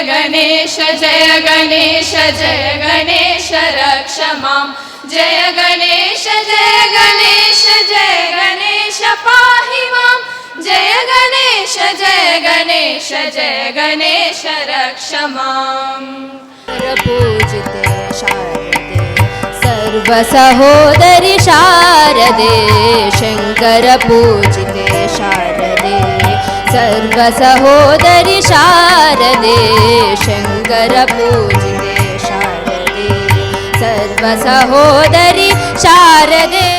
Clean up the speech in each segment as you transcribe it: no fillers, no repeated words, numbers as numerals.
गणेश जय गणेश जय गणेश रक्ष मां जय गणेश जय गणेश जय गणेश पाहि मां जय गणेश जय गणेश जय गणेश रक्ष मां पूजिते शारदे सर्वसहोदरि शारदे शंकर पूजिते शारदे सर्वसहोदरि शारदे शंकर पूजिते शारदे सर्वसहोदरि शारदे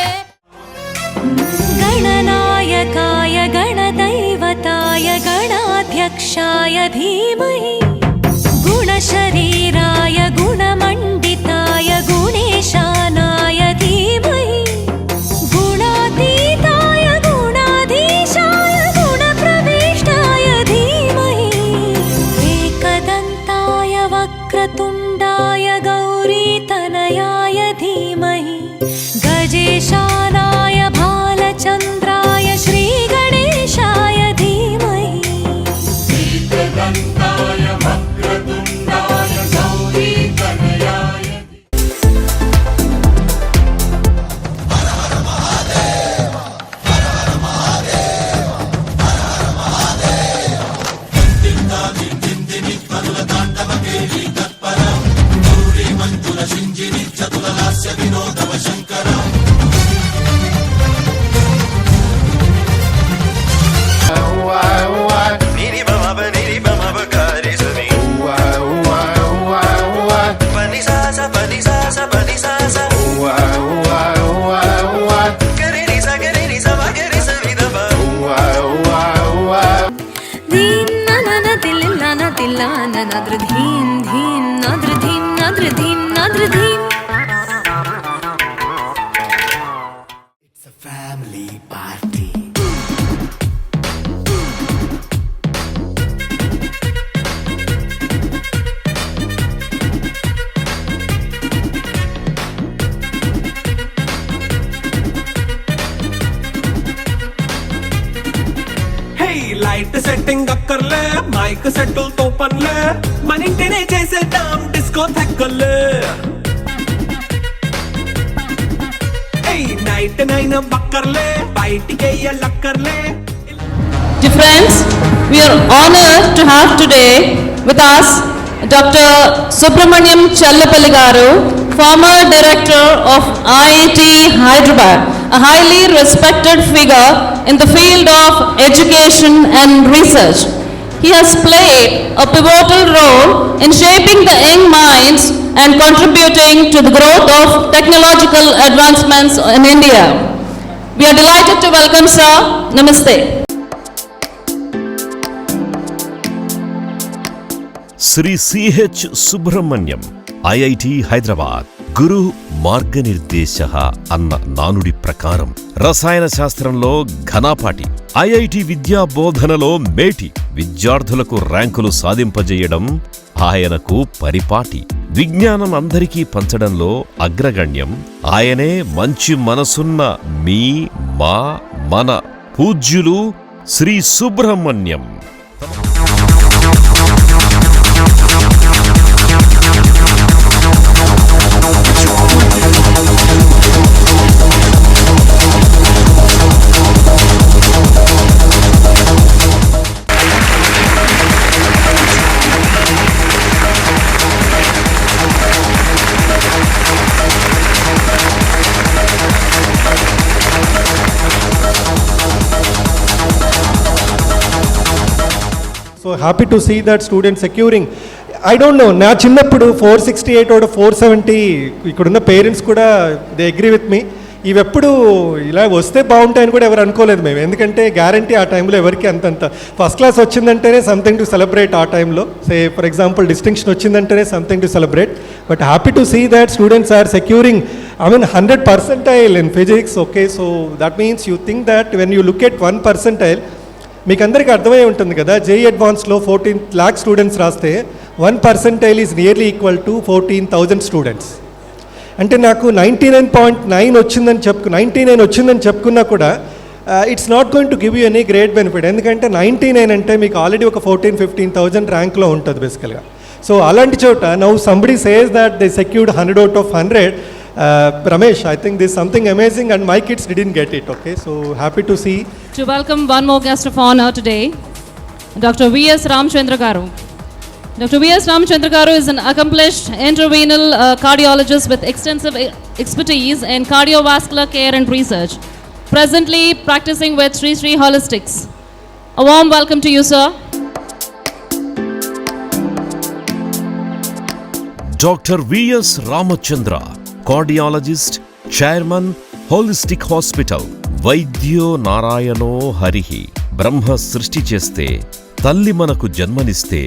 गणनायकाय गणदैवताय गणाध्यक्षाय धीमहि गुणशरीराय गुणमण्डिताय गुणेशानाय धीमहि गुणातीताय गुणाधीशाय गुणप्रविष्टाय धीमहि एकदन्ताय वक्रतुण्डाय गौरीतनयाय धीमहि गजेशानाय भालचन्द्राय श्रीगणेशाय धीमहि एकदन्ताय वक्रतुण्डाय गौरीतनयाय It's a family party. Light setting అక్కర్లే మైక్ సెట్టులతో పనిలే మన ఇంటినే చేసేద్దాం డిస్కో తెక్కలే నైట్ నైన్ బక్కర్లే బయటికి వెళ్ళక్కర్లే. Dear friends, we are honored to have today with us Dr. Subramaniam Chellapalli garu, former director of IIT Hyderabad, a highly respected figure in the field of education and research. He has played a pivotal role in shaping the young minds and contributing to the growth of technological advancements in India. We are delighted to welcome Sir. Namaste. Shri C H Subrahmanyam, IIT Hyderabad. గురు మార్గనిర్దేశ అన్న నానుడి ప్రకారం రసాయన శాస్త్రంలో ఘనాపాటి, IIT విద్యా బోధనలో మేటి, విద్యార్థులకు ర్యాంకులు సాధింపజేయడం ఆయనకు పరిపాటి. విజ్ఞానం అందరికీ పంచడంలో అగ్రగణ్యం. ఆయనే మంచి మనసున్న మీ మా మన పూజ్యులు Shri Subrahmanyam. So happy to see that students securing. I don't know, నా చిన్నప్పుడు 468 or 470 ఇక్కడున్న పేరెంట్స్ కూడా దే అగ్రీ విత్ మీ. ఇవెప్పుడు ఇలా వస్తే బాగుంటాయని కూడా ఎవరు అనుకోలేదు మేము, ఎందుకంటే గ్యారంటీ ఆ టైంలో ఎవరికి అంతంత ఫస్ట్ క్లాస్ వచ్చిందంటేనే సంథింగ్ టు సెలబ్రేట్. ఆ టైంలో సే ఫర్ ఎగ్జాంపుల్ డిస్టింక్షన్ వచ్చిందంటేనే something to celebrate. But happy to see that students are securing 100 percentile in physics. Okay, so that means you think that when you look at 1 percentile, మీకు అందరికీ అర్థమై ఉంటుంది కదా, JEE అడ్వాన్స్లో 14 lakh students రాస్తే 1 percentile is nearly equal to 14,000 students. అంటే నాకు 99.9 వచ్చిందని చెప్పుకున్నా కూడా it's not going to give you any great benefit. ఎందుకంటే 99 అంటే మీకు ఆల్రెడీ ఒక 14-15,000 ర్యాంక్లో ఉంటుంది బేసికల్గా. సో అలాంటి చోట now somebody says that they secured 100 out of 100. Ramesh, I think this is something amazing and my kids didn't get it, okay? So happy to see. To welcome one more guest of honor today, Dr. V.S. Ramchandra Garu. Dr. V.S. Ramchandra Garu is an accomplished intervenal cardiologist with extensive expertise in cardiovascular care and research, presently practicing with Sri Sri Holistics. A warm welcome to you, sir. Dr. V.S. Ramachandra, cardiologist, chairman, holistic hospital. వైద్యో నారాయణో హరిహి. బ్రహ్మ సృష్టి చేస్తే, తల్లి మనకు జన్మనిస్తే,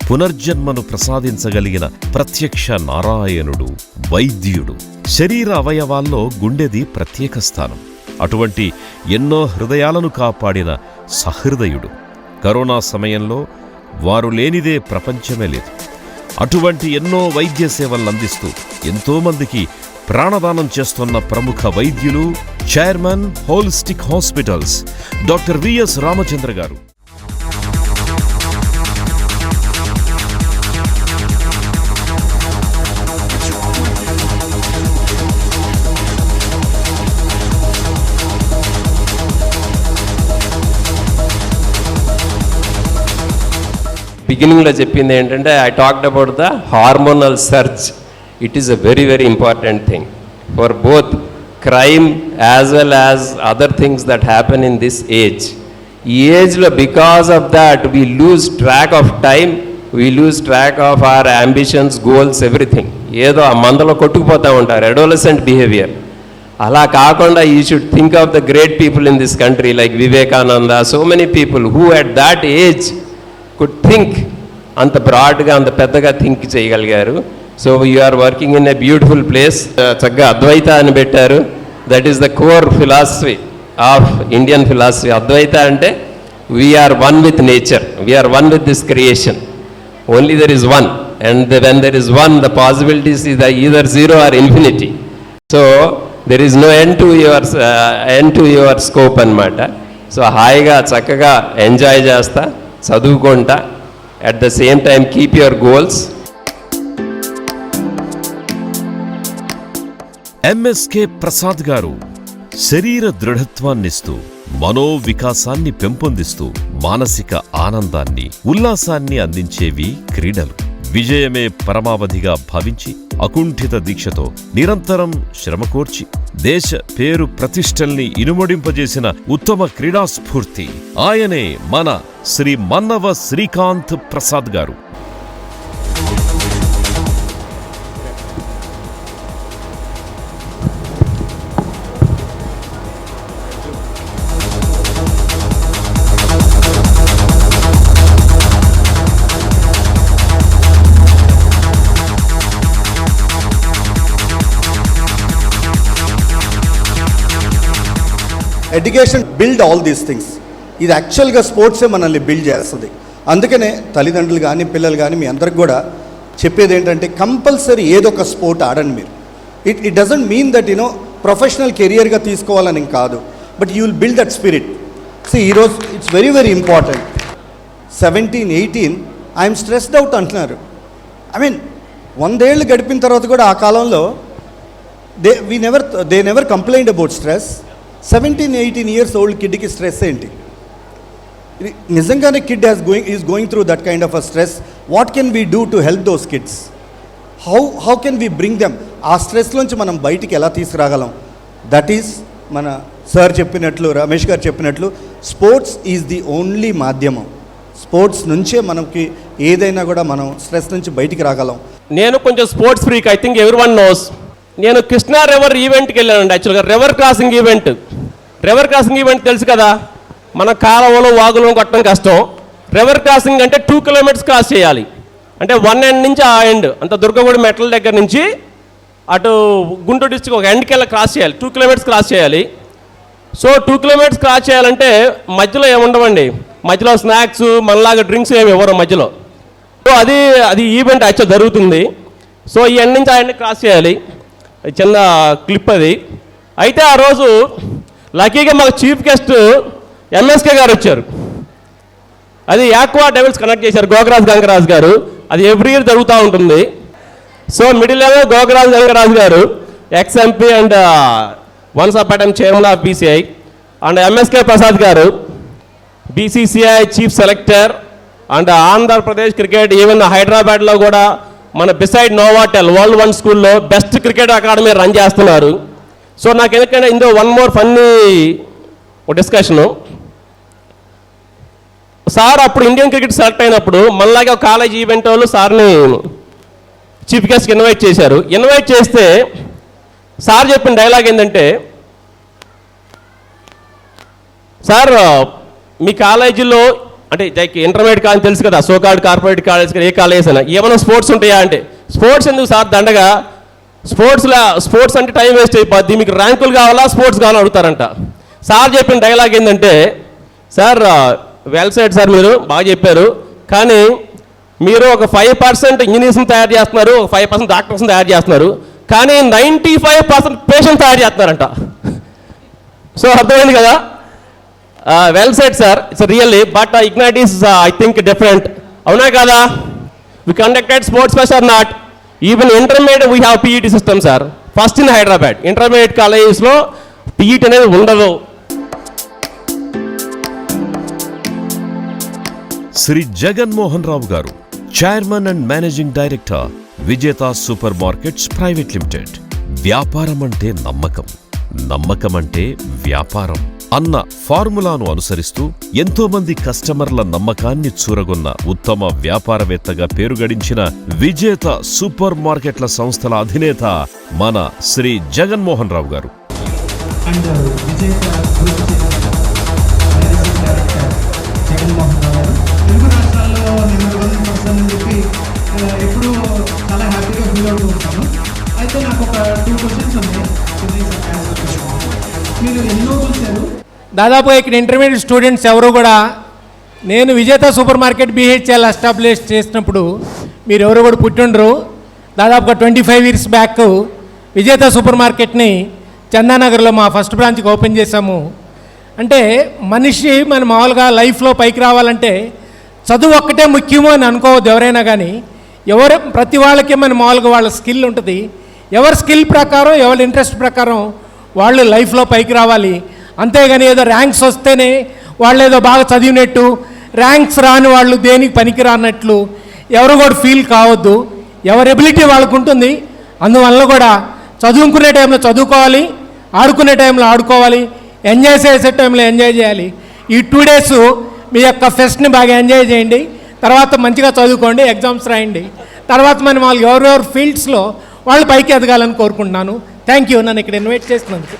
పునర్జన్మను ప్రసాదించగలిగిన ప్రత్యక్ష నారాయణుడు వైద్యుడు. శరీర అవయవాల్లో గుండెది ప్రత్యేక స్థానం. అటువంటి ఎన్నో హృదయాలను కాపాడిన సహృదయుడు. కరోనా సమయంలో వారు లేనిదే ప్రపంచమే లేదు. అటువంటి ఎన్నో వైద్య సేవలందిస్తూ ఎంతోమందికి ప్రాణదానం చేస్తున్న ప్రముఖ వైద్యులు, chairman, holistic hospitals, doctor VS Ramachandra garu. బిగినింగ్లో చెప్పింది ఏంటంటే I talked about the hormonal surge. It is a very very important thing for both crime as well as other things that happen in this age. ఈ ఏజ్లో because of that we lose track of time, we lose track of our ambitions, goals, everything. ఏదో ఆ మందలో కొట్టుకుపోతూ ఉంటారు, adolescent behaviour. అలా కాకుండా you should think of the great people in this country like Vivekananda, so many people who at that age could think, అంత బ్రాడ్గా అంత పెద్దగా థింక్ చేయగలిగారు. So you are working in a beautiful place. చక్కగా అద్వైత అని పెట్టారు. That is the core philosophy of Indian philosophy. Advaita అంటే we are one with nature, we are one with this creation. Only there is one, and when there is one the possibilities is either zero are infinity. So there is no end to your scope అన్నమాట. So హాయిగా చక్కగా enjoy చేస్తా, చదువుకుంటా, at the same time keep your goals. MSK Prasad garu శరీర దృఢత్వాన్నిస్తూ, మనోవికాసాన్ని పెంపొందిస్తూ, మానసిక ఆనందాన్ని, ఉల్లాసాన్ని అందించేవి క్రీడలు. విజయమే పరమావధిగా భావించి అకుంఠిత దీక్షతో నిరంతరం శ్రమకోర్చి దేశ పేరు ప్రతిష్టల్ని ఇనుమడింపజేసిన ఉత్తమ క్రీడాస్ఫూర్తి ఆయనే మన శ్రీ మన్నవ శ్రీకాంత్ ప్రసాద్ గారు. Education build all these things. ఇది యాక్చువల్గా స్పోర్ట్సే మనల్ని బిల్డ్ చేస్తుంది. అందుకనే తల్లిదండ్రులు కానీ పిల్లలు కానీ మీ అందరికి కూడా చెప్పేది ఏంటంటే కంపల్సరీ ఏదో ఒక స్పోర్ట్ ఆడండి మీరు. It doesn't mean that professional కెరియర్గా తీసుకోవాలని కాదు, but you will build that spirit. So ఈరోజు it's very very important. 17, 18 I'm stressed out అంటున్నారు. ఐ మీన్ 100 ఏళ్ళు గడిపిన తర్వాత కూడా ఆ కాలంలో they never complaint about stress. 17, 18 years old కిడ్కి స్ట్రెస్ ఏంటి? నిజంగానే kid is going through that kind of a stress. What can we do to help those kids? How can we bring them? ఆ స్ట్రెస్లోంచి మనం బయటికి ఎలా తీసుకురాగలం? దట్ ఈస్ మన sir చెప్పినట్లు, రమేష్ గారు చెప్పినట్లు, స్పోర్ట్స్ ఈజ్ ది ఓన్లీ మాధ్యమం. స్పోర్ట్స్ నుంచే మనకి ఏదైనా కూడా మనం స్ట్రెస్ నుంచి బయటికి రాగలం. నేను కొంచెం sports freak, I think every one knows. నేను కృష్ణా రివర్ ఈవెంట్కి వెళ్ళానండి. యాక్చువల్గా river crossing event. River crossing event తెలుసు కదా, మన కాలువలు వాగులు కొట్టడం కష్టం. రివర్ క్రాసింగ్ అంటే 2 kilometers క్రాస్ చేయాలి. అంటే 1 end నుంచి ఆ ఎండ్, అంత దుర్గగుడి మెట్ల దగ్గర నుంచి అటు గుంటూరు డిస్ట్రిక్ట్ ఒక ఎండ్కి వెళ్ళి క్రాస్ చేయాలి. 2 kilometers క్రాస్ చేయాలి. సో 2 kilometers క్రాస్ చేయాలంటే మధ్యలో ఏముండవండి, మధ్యలో స్నాక్స్ మనలాగా డ్రింక్స్ ఏమి ఇవ్వరు మధ్యలో. సో అది ఈవెంట్ యాక్చువల్ జరుగుతుంది. సో ఈ ఎండ్ నుంచి ఆ ఎండ్ క్రాస్ చేయాలి. చిన్న క్లిప్ అది. అయితే ఆ రోజు లక్కీగా మాకు చీఫ్ గెస్ట్ ఎంఎస్కే గారు వచ్చారు. అది యాక్వా డెవిల్స్ కనెక్ట్ చేశారు, గోగరాజ్ గంగరాజ్ గారు. అది ఎవ్రీ ఇయర్ జరుగుతూ ఉంటుంది. సో మిడిల్ ఏమో Gogaraju Venkaraju garu, ex MP and once up time chairman of BCI, and MSK Prasad garu BCCI chief selector and Andhra Pradesh cricket, even హైదరాబాద్లో కూడా మన బిసైడ్ నోవాటెల్ వరల్డ్ 1 స్కూల్లో బెస్ట్ క్రికెట్ అకాడమీ రన్ చేస్తున్నారు. సో నాకు ఎందుకంటే ఇందులో one more funny discussion. Sir అప్పుడు ఇండియన్ క్రికెట్ సెలెక్ట్ అయినప్పుడు మనలాగే ఒక కాలేజ్ ఈవెంట్ వాళ్ళు సార్ని చీఫ్ గెస్ట్కి ఇన్వైట్ చేశారు. ఇన్వైట్ చేస్తే సార్ చెప్పిన డైలాగ్ ఏంటంటే, సార్ మీ కాలేజీలో అంటే ఇంటర్మీడియట్ కాలేజ్ తెలుసు కదా, సోకాల్డ్ కార్పొరేట్ కాలేజ్ ఏ కాలేజ్ అయినా ఏమైనా స్పోర్ట్స్ ఉంటాయా అంటే, స్పోర్ట్స్ ఎందుకు సార్ దండగా, స్పోర్ట్స్ అంటే టైం వేస్ట్ అయిపోద్ది, మీకు ర్యాంకులు కావాలా స్పోర్ట్స్ కావాలని అడుగుతారంట. సార్ చెప్పిన డైలాగ్ ఏంటంటే, సార్ వెల్ సైడ్ సార్, మీరు బాగా చెప్పారు, కానీ మీరు ఒక 5% ఇంజనీర్స్ని తయారు చేస్తున్నారు, ఒక 5% డాక్టర్స్ని తయారు చేస్తున్నారు, కానీ 95% పేషెంట్ తయారు చేస్తున్నారంట. సో అర్థమైంది కదా. Well said sir, it's really, but Ignite is I think different. అవునా కదా? We conducted sports fest or not, even intermediate we have PET system sir. First in Hyderabad intermediate కాలేజెస్లో పీఈటీ అనేది ఉండదు. Shri Jaganmohan Rao garu, chairman and managing director, Vijetha super markets private limited. వ్యాపారం అంటే నమ్మకం, నమ్మకం అంటే వ్యాపారం అన్న ఫార్ములాను అనుసరిస్తూ ఎంతో మంది కస్టమర్ల నమ్మకాన్ని చూరగొన్న ఉత్తమ వ్యాపారవేత్తగా పేరుగడించిన విజేత సూపర్ మార్కెట్ల సంస్థల అధినేత మన శ్రీ జగన్మోహన్ రావు గారు. అండ్ విజేత జగన్మోహన్ రావు గారు తెలుగు రాష్ట్రాల్లో నేను వస్తానని చెప్పి ఎప్పుడూ చాలా హ్యాపీగా ఫీల్ అవుతూ ఉంటాను. అయితే నాకు ఒక 2 క్వశ్చన్స్ ఉన్నాయి, మీరు ఎన్నో చూశారు. దాదాపుగా ఇక్కడ ఇంటర్మీడియట్ స్టూడెంట్స్ ఎవరు కూడా నేను విజేత సూపర్ మార్కెట్ బిహెచ్ఎల్ ఎస్టాబ్లిష్ చేసినప్పుడు మీరు ఎవరు కూడా పుట్టిండ్రు. దాదాపుగా 25 years బ్యాక్ విజేత సూపర్ మార్కెట్ని చందానగర్లో మా ఫస్ట్ బ్రాంచ్కి ఓపెన్ చేశాము. అంటే మనిషి మన మామూలుగా లైఫ్లో పైకి రావాలంటే చదువు ఒక్కటే ముఖ్యమో అని అనుకోవద్దు ఎవరైనా కానీ. ప్రతి వాళ్ళకి మన మామూలుగా వాళ్ళ స్కిల్ ఉంటుంది. ఎవరి స్కిల్ ప్రకారం, ఎవరి ఇంట్రెస్ట్ ప్రకారం వాళ్ళు లైఫ్లో పైకి రావాలి. అంతేగాని ఏదో ర్యాంక్స్ వస్తేనే వాళ్ళు ఏదో బాగా చదివినట్టు, ర్యాంక్స్ రాని వాళ్ళు దేనికి పనికి రానట్లు ఎవరు కూడా ఫీల్ కావద్దు. ఎవరి ఎబిలిటీ వాళ్ళకు ఉంటుంది. అందువల్ల కూడా చదువుకునే టైంలో చదువుకోవాలి, ఆడుకునే టైంలో ఆడుకోవాలి, ఎంజాయ్ చేసే టైంలో ఎంజాయ్ చేయాలి. ఈ 2 days మీ యొక్క ఫెస్ట్ని బాగా ఎంజాయ్ చేయండి. తర్వాత మంచిగా చదువుకోండి, ఎగ్జామ్స్ రాయండి. తర్వాత మనం వాళ్ళు ఎవరెవరు ఫీల్డ్స్లో వాళ్ళు పైకి ఎదగాలని కోరుకుంటున్నాను. థ్యాంక్ యూ నన్ను ఇక్కడ ఇన్వైట్ చేసినందుకు.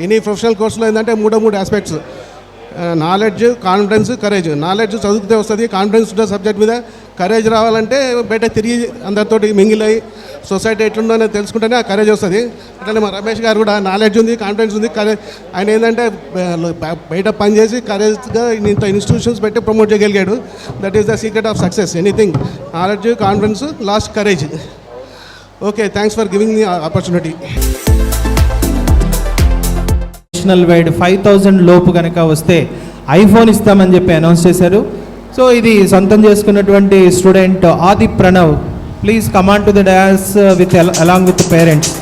ఎనీ ప్రొఫెషనల్ కోర్సులో ఏంటంటే 3 aspects: knowledge, confidence, courage. Knowledge చదివితే వస్తుంది, కాన్ఫిడెన్స్ ఉంటుంది సబ్జెక్ట్ మీద. కరేజ్ రావాలంటే బయట తిరిగి అందరితోటి మింగిల్ అయ్యి సొసైటీ ఎట్లుందో అనేది తెలుసుకుంటేనే ఆ కరేజ్ వస్తుంది. అట్లనే మా రమేష్ గారు కూడా నాలెడ్జ్ ఉంది, కాన్ఫిడెన్స్ ఉంది, కరేజ్. ఆయన ఏంటంటే బయట పనిచేసి కరేజ్గా ఇంత ఇన్స్టిట్యూషన్స్ పెట్టి ప్రమోట్ చేయగలిగాడు. That is the secret of success. Anything knowledge, confidence, last courage. Okay, thanks for giving the opportunity. National wide 5000 లోపు కనుక వస్తే ఐఫోన్ ఇస్తామని చెప్పి అనౌన్స్ చేశారు. సో ఇది సొంతం చేసుకున్నటువంటి student Adi Pranav, please come and to the dais with along with parents.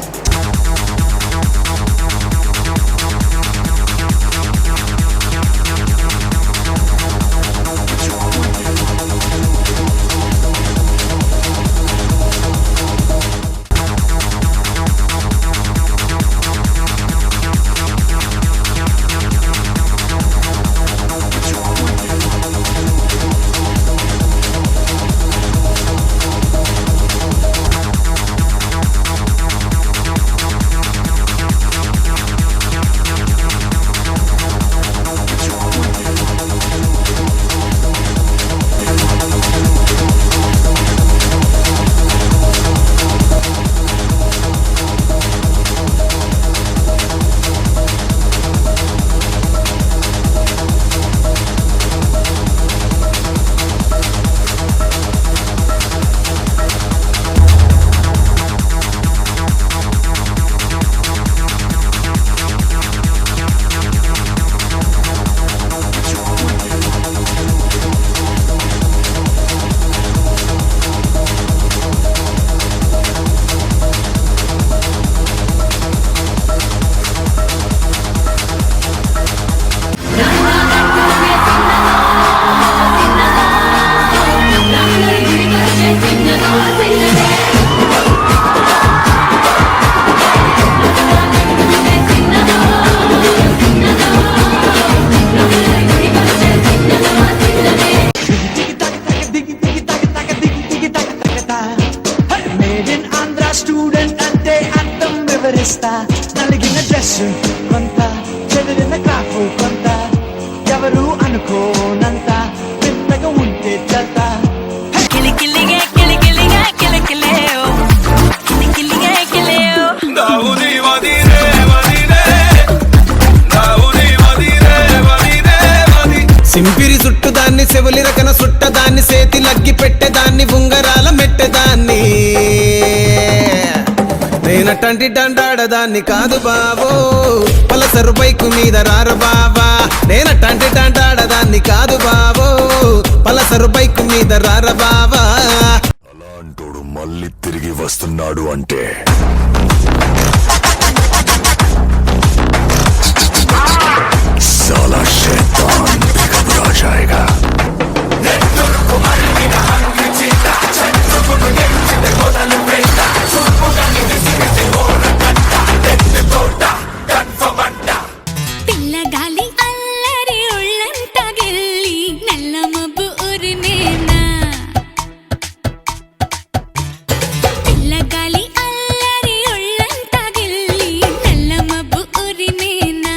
అనుకోనంత పెద్దగా ఉంటే జత కిలికిలిగే కిలికిలిగే కిలికిలేయో కిలికిలిగే కిలియో దావుని వదిరే వదిరే దావుని వదిరే వదిరే వది సింపిరి చుట్టు దాన్ని సెవులి రకన సుట్టదాన్ని సేతి లగ్గి పెట్టేదాన్ని ఉంగరాల మెట్టేదాన్ని నేనటంటి డండాడదాన్ని కాదు బావో పలసరు బైకు మీద రారు బావా నేనటంటి డండాడదాన్ని కాదు బావో పలసరు బైకు మీద రార బావా అలాంటోడు మళ్ళీ తిరిగి వస్తున్నాడు అంటే साला शैतान भी घबरा जाएगा పిల్లగాలి అల్లరి ఒళ్ళంత గిల్లి నల్ల మబ్బు ఉరిమేనా పిల్లగాలి అల్లరి ఒళ్ళంత గిల్లి నల్ల మబ్బు ఉరిమేనా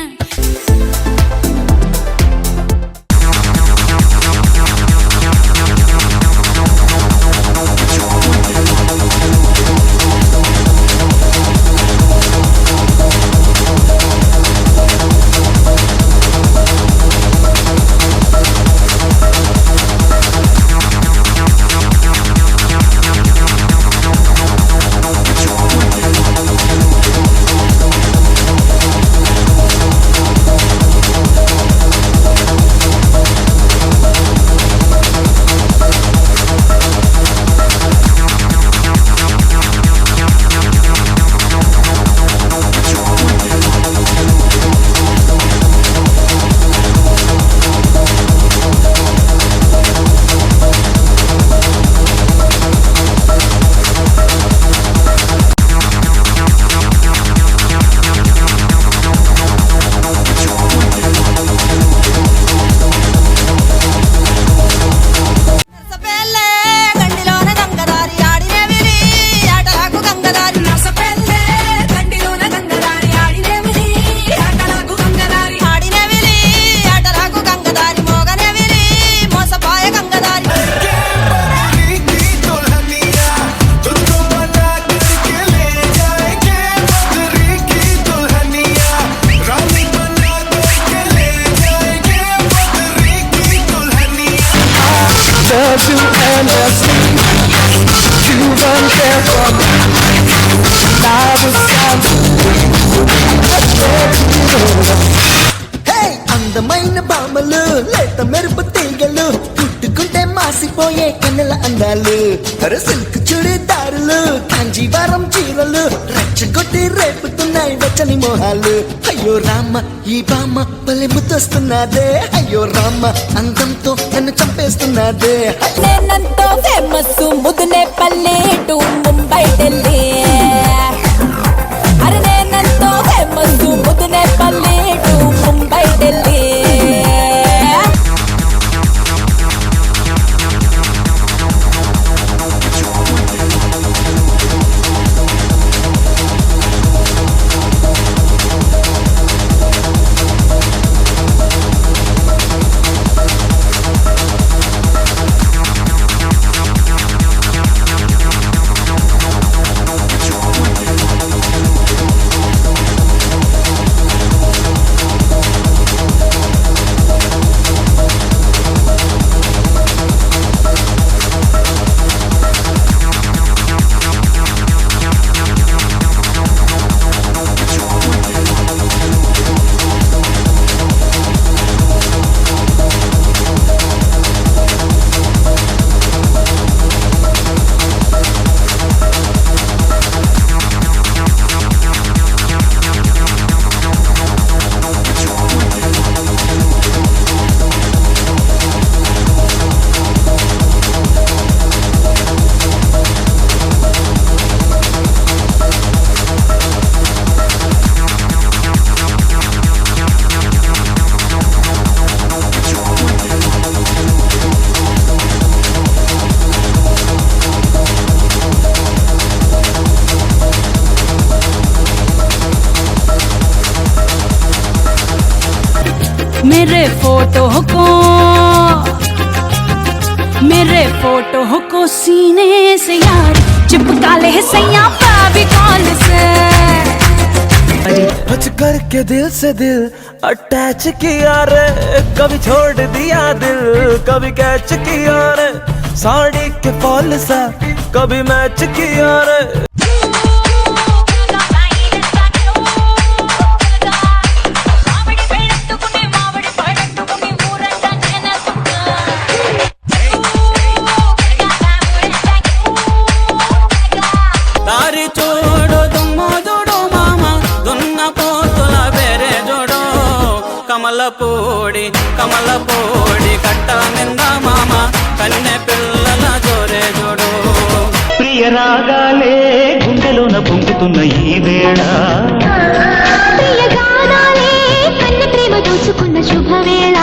అందమైన బామలు లేత మెరుపు తీగలు పుట్టుకుంటే మాసిపోయే కన్నెల అందాలు అరే సిల్క్ చుడిదారులు కాంజీవరం చీరలు రెచ్చగొట్టి రేపుతున్నాయి వెచ్చని మోహాలు అయ్యో రామ ఈ బామ్మ భలే ముద్దొస్తున్నదే అయ్యో రామ అందంతో నన్ను చంపేస్తున్నదే నేనంతో ఫేమస్ ముదునే పల్లె టు ముంబై ఢిల్లీ అరే నేనంతో ఫేమస్ ముదునే పల్లె టు ముంబై ఢిల్లీ मेरे फोटो को रे फोटो को सीने से यार चिपका ले सैया फेविकॉल से टच करके दिल से दिल अटैच किया रे, कभी छोड़ दिया दिल कभी कैच किया रे, साड़ी के फॉल सा कभी मैच किया रे। దారి చూడు దుమ్ము చూడు మామ దున్న పోతుల వేరే చూడు కమలపూడి కట్ట నింద మామ కన్నె పిల్లల జోరే చూడు ప్రియ రాగాలే గుండెలోన పొంగుతున్న ఈ వేళ ప్రియ గానాలే కన్నె ప్రేమ దోచుకున్న శుభవేళ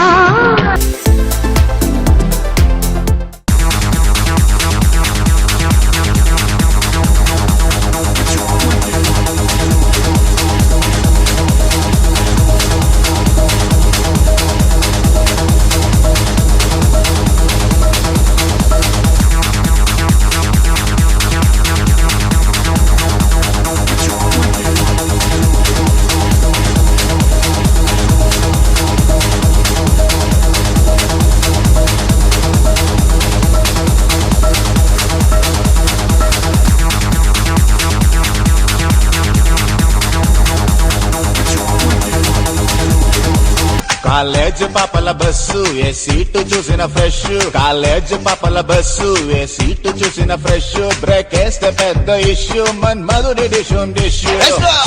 కాలేజ్ పాపల బస్సు ఏ సీటు చూసిన ఫ్రెష్, కాలేజ్ పాపల బస్సు ఏ సీటు చూసిన ఫ్రెష్, బ్రేక్ వేస్తే పెద్ద ఇష్యూ మన్మధుడి డిష్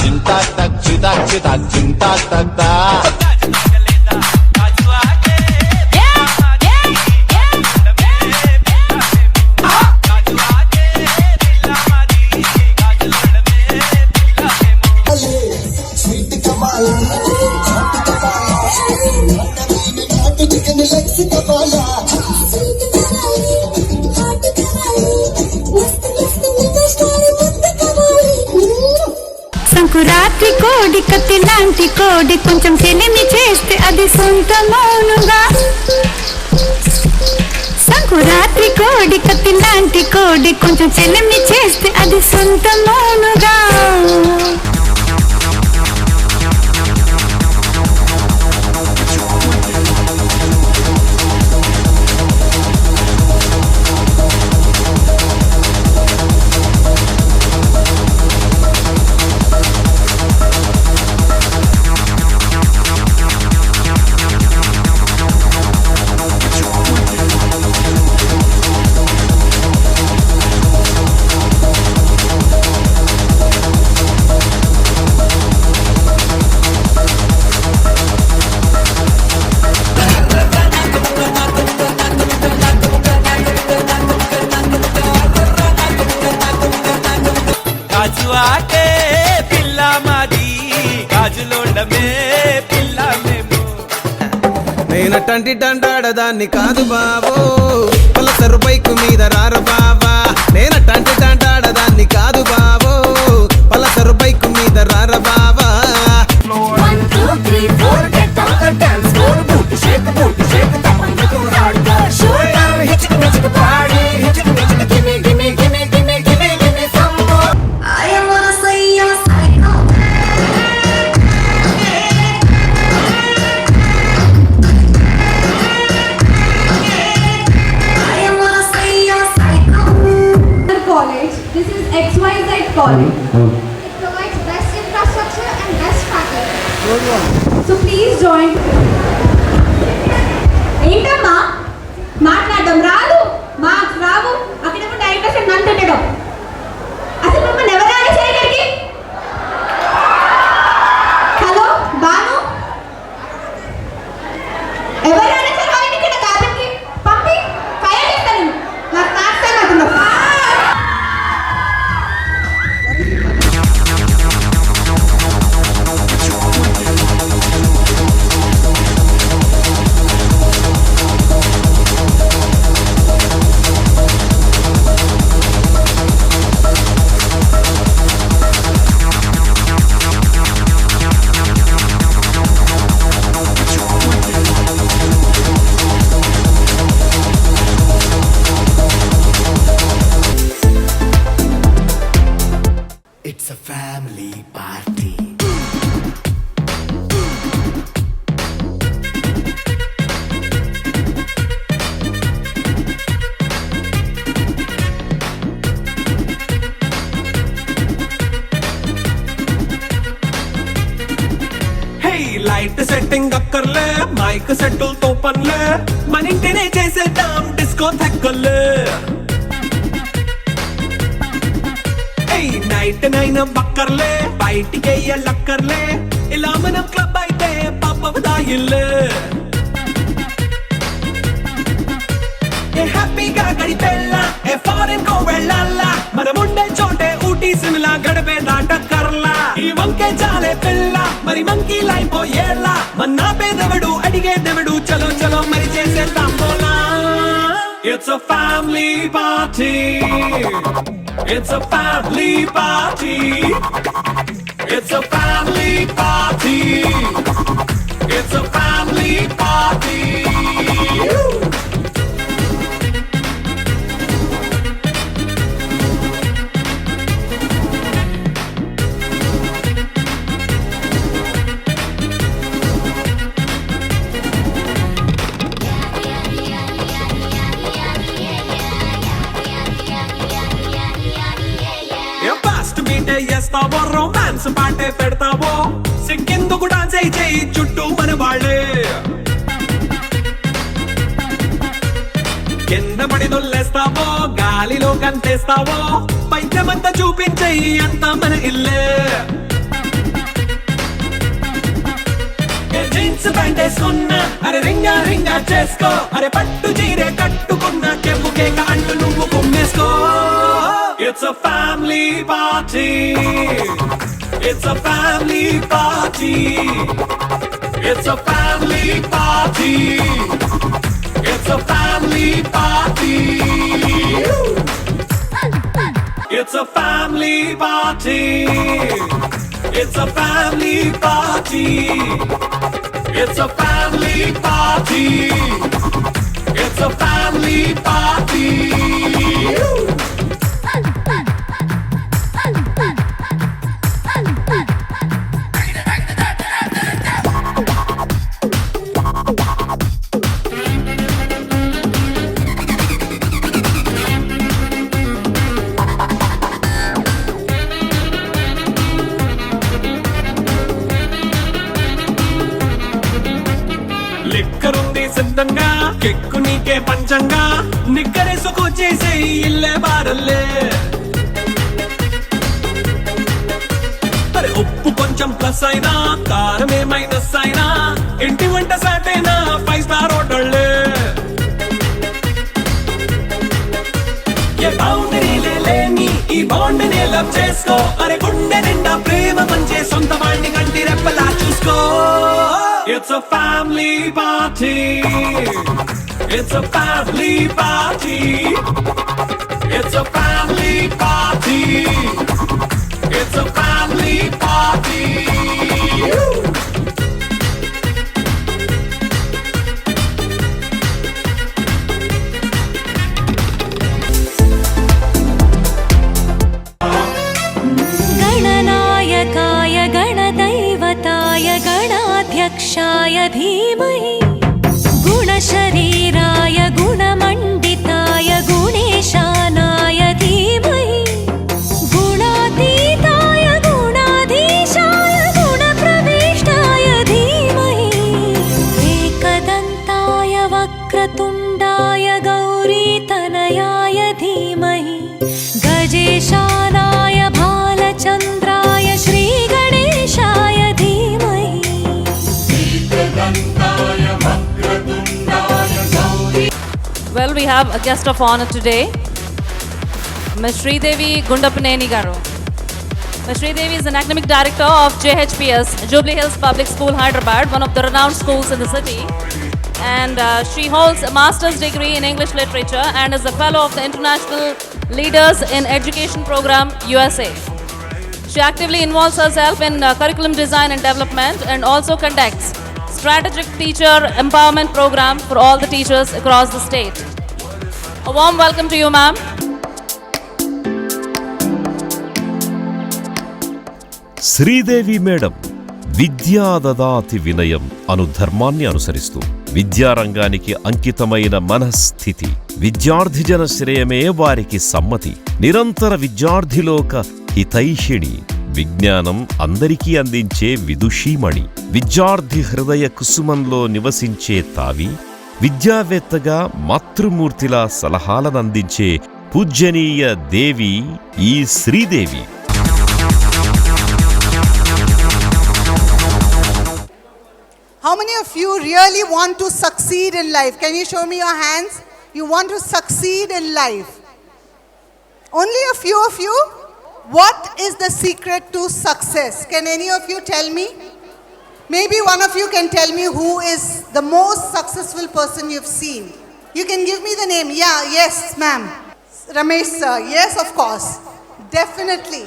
చింతా తక్ చితాక్ చితాక్ చింతా తక్ సంకురాత్రి కోడి కత్తి లాంటి కోడి కొంచెం చెలిమి చేస్తే అది సొంతమౌనుగా, సంకురాత్రి కోడి కత్తి లాంటి కోడి కొంచెం చెలిమి చేస్తే అది సొంతమౌనుగా. గాజువాకే పిల్ల మాది గాజులోండమే పిల్ల మేము. నేనటంటి టంటాడదాన్ని కాదు బావో, పలసరు బైకు మీద రార బావా. నేనటంటి టంటాడదాన్ని కాదు బావో, పలసరు బైకు మీద రార బావా. 1 2 3 4 get on the dance floor, booty shake tap on the crowd, show down, hit the party, hit the gimme some more. I wanna say you're psycho. I wanna say you're psycho. College. This is XYZ College. It provides best infrastructure and best faculty. So please join. ఏంటమ్మా మాట్లాడడం రాదు, marks రావు, అక్కడ director నన్ను తిట్టడం. అసలు మిమ్మల్ని ఎవరైనా చేయగలిగి? Hello Banu, ఎవరైనా సరే ఇక్కడ కాబట్టి పంపి ఫైర్ చేస్తాను. నాకు మార్క్స్ అవుతుందో మైక్ సెట్టులతో పనులే మన ఇంటినే చేసేద్దాం డిస్కో తెక్కలే నైట్ నైన్ బక్కర్లే బయటికి లక్కర్లే ఇలా మనం క్లబ్ అయితే పాపదాయిల్లే హ్యాపీగా గడిపెళ్ళా ఫారెన్ కో వెళ్ళాలా మనం ఉండే చోటే ఊటీ సిమ్లా గడిపే దాటక్కర్లా ఈ వంకే చాలే పిల్ల మరి మంకీ లైపోయేలా మన్నా పేదవడు అడిగేదెవడు చలో చలో మరి చేసేద్దాం పోలా It's a family party. It's a family party. It's a family party. It's a family party. చేస్తావో రొమాన్స్ పాటే పెడతావో సిగ్గెందుకు డాన్స్ అయి చేయి చుట్టూ మన వాళ్ళే కింద పడి దొల్లేస్తావో గాలిలో కంటేస్తావో పైద్యమంతా చూపించేయి అంతా మన ఇల్లే జీన్స్ ప్యాంట్ వేసుకున్నా అరే రింగా రింగా చేసుకో అరే పట్టు చీరే కట్టుకున్నా చెంపు కేక అంటూ నువ్వు కుమ్మేసుకో It's a family party. It's a family party. It's a family party. It's a family party. It's a family party. It's a family party. It's a family party. It's a family party. లిక్కరుంది సిద్ధంగా కెక్కు నీకే పంచంగా నిక్కరేసుకు చేసే ఇల్లే బారల్లే అరే ఉప్పు కొంచెం plus అయినా కారమే minus అయినా ఇంటి వంట సాటైనా 5 స్టార్ హోటళ్ళే ఏ బౌండరీలే లేని ఈ బాండ్ ని లవ్ చేసుకో అరే గుండె నిండా ప్రేమ పంచే సొంత వాడిని కంటి రెప్పలా చూసుకో It's a family party. It's a family party. It's a family party. It's a family party. गणनायकाय गणदैवताय गणाध्यक्षाय धीमहि गुणशरीराय गुणमण्डिताय गुणेशानाय धीमहि गुणातीताय गुणाधीशाय गुणप्रविष्टाय धीमहि एकदन्ताय वक्रतुण्डाय गौरीतनयाय धीमहि गजेशानाय भालचन्द्राय श्रीगणेशाय धीमहि Well, we have a guest of honor today, Ms. Sridevi Gundapaneni Garu. Ms. Sridevi is an academic director of JHPS, Jubilee Hills Public School, Hyderabad, one of the renowned schools in the city. And she holds a master's degree in English literature and is a fellow of the International Leaders in Education Program, USA. She actively involves herself in curriculum design and development and also conducts strategic teacher empowerment program for all the teachers across the state. A warm welcome to you, ma'am. Sridevi madam విద్యాదదాతి వినయం అను ధర్మాన్ని అనుసరిస్తూ విద్యారంగానికి అంకితమైన మనస్థితి, విద్యార్థిజన శ్రేయమే వారికి సమ్మతి, నిరంతర విద్యార్థిలోక హితైషిణి, విజ్ఞానం అందరికీ అందించే విదుషీమణి, విద్యార్థి హృదయ కుసుమంలో నివసించే తావి, విద్యావేత్తగా మాతృమూర్తిలా సలహాలనందించే పూజ్యనీయ దేవి ఈ Sridevi. How many of you really want to succeed in life? Can you show me your hands? You want to succeed in life. Only a few of you. What is the secret to success? Can any of you tell me? Maybe one of you can tell me who is the most successful person you've seen. You can give me the name. Yeah, yes, ma'am. Ramesh sir. Yes, of course. Definitely.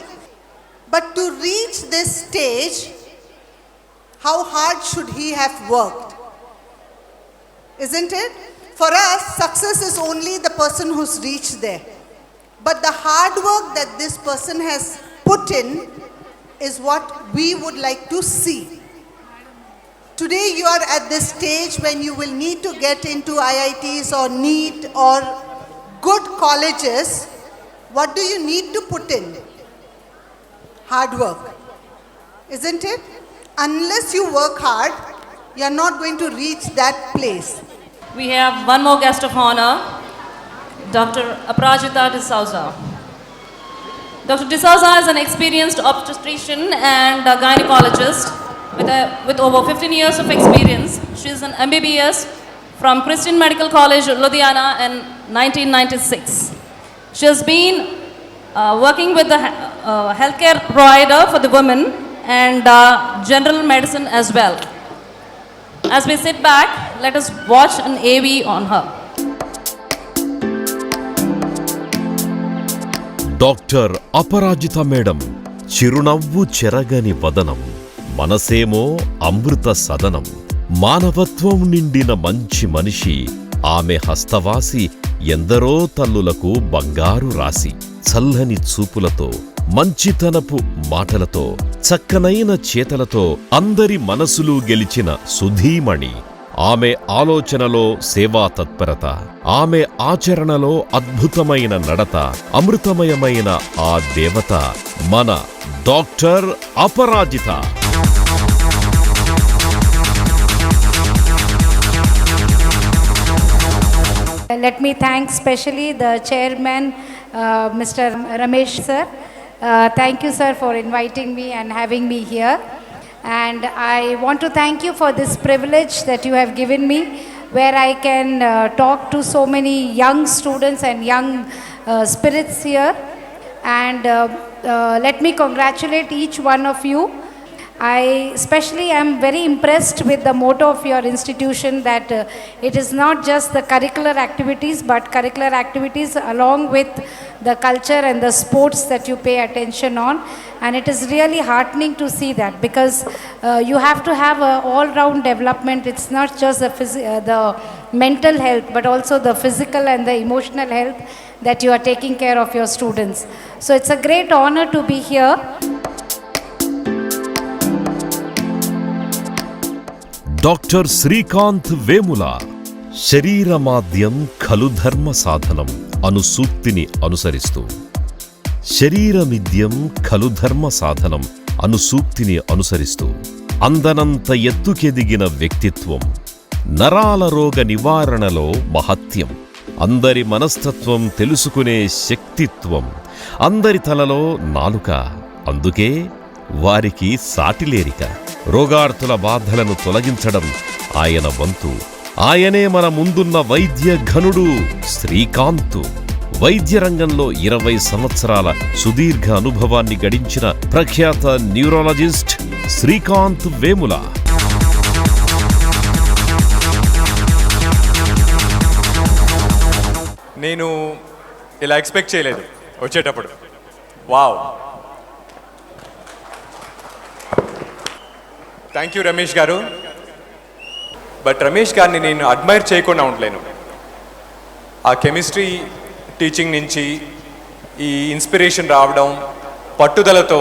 But to reach this stage, how hard should he have worked? Isn't it? For us, success is only the person who's reached there. But the hard work that this person has put in is what we would like to see. Today you are at this stage when you will need to get into IITs or NEET or good colleges. What do you need to put in? Hard work. Isn't it? Unless you work hard, you are not going to reach that place. We have one more guest of honor, Dr. Aparajita D'Souza. Dr. D'Souza is an experienced obstetrician and a gynecologist with over 15 years of experience. She is an MBBS from Christian Medical College, Ludhiana in 1996. She has been working with the healthcare provider for the women and general medicine as well. As we sit back, let us watch an AV on her. Doctor Aparajita madam చిరునవ్వు చెరగని వదనం, మనసేమో అమృత సదనం, మానవత్వం నిండిన మంచి మనిషి, ఆమె హస్తవాసి ఎందరో తల్లులకు బంగారు రాసి, చల్లని చూపులతో మంచితనపు మాటలతో చక్కనైన చేతలతో అందరి మనసులు గెలిచిన సుధీమణి. ఆమె ఆలోచనలో సేవా తత్పరత, ఆమె ఆచరణలో అద్భుతమైన నడత, అమృతమయమైన ఆ దేవత మన doctor Aparajita. Let me thank specially the chairman, Mr. Ramesh sir. Thank you sir for inviting me and having me here. And I want to thank you for this privilege that you have given me, where I can talk to so many young students and young spirits here. And let me congratulate each one of you. I especially am very impressed with the motto of your institution, that it is not just the curricular activities, but curricular activities along with the culture and the sports that you pay attention on. And it is really heartening to see that, because you have to have a all-round development. It's not just the mental health, but also the physical and the emotional health that you are taking care of your students. So it's a great honor to be here. Doctor Srikanth Vemula శరీరమాద్యం ఖలు ధర్మ సాధనం అను సూక్తిని అనుసరిస్తూ, శరీరమిద్యం ఖలు ధర్మ సాధనం అను సూక్తిని అనుసరిస్తూ అందనంత ఎత్తుకెదిగిన వ్యక్తిత్వం, నరాల రోగ నివారణలో మహత్యం, అందరి మనస్తత్వం తెలుసుకునే శక్తిత్వం, అందరి తలలో నాలుక, అందుకే వారికి సాటిలేరిక, రోగార్తుల బాధలను తొలగించడం ఆయన వంతు. ఆయనే మన ముందున్న వైద్య ఘనుడు శ్రీకాంతు. వైద్య రంగంలో 20 సంవత్సరాల సుదీర్ఘ అనుభవాన్ని గడించిన ప్రఖ్యాత న్యూరాలజిస్ట్ శ్రీకాంత్ వేముల. నేను ఇలా ఎక్స్పెక్ట్ చేయలేదు వచ్చేటప్పుడు. వావ్, థ్యాంక్ యూ రమేష్ గారు. బట్ రమేష్ గారిని నేను అడ్మైర్ చేయకుండా ఉండలేను. ఆ కెమిస్ట్రీ టీచింగ్ నుంచి ఈ ఇన్స్పిరేషన్ రావడం, పట్టుదలతో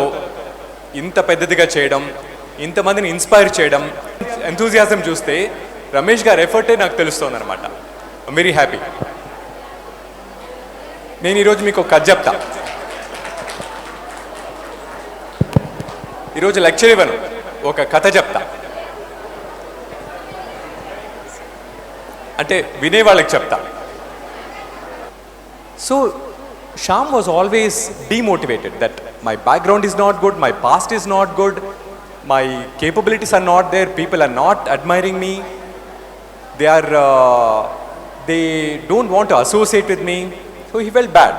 ఇంత పెద్దదిగా చేయడం, ఇంతమందిని ఇన్స్పైర్ చేయడం, ఎంతూజియాజం చూస్తే రమేష్ గారి ఎఫర్టే నాకు తెలుస్తోంది అనమాట. Very happy. నేను ఈరోజు మీకు ఒక కథ చెప్తా. ఈరోజు లెక్చర్ ఇవ్వను, ఒక కథ చెప్తా. అంటే వినేవాళ్ళకి చెప్తా. So Shyam was always demotivated that my background is not good, my past is not good, my capabilities are not there, people are not admiring me, they don't want to associate with me, so he felt bad.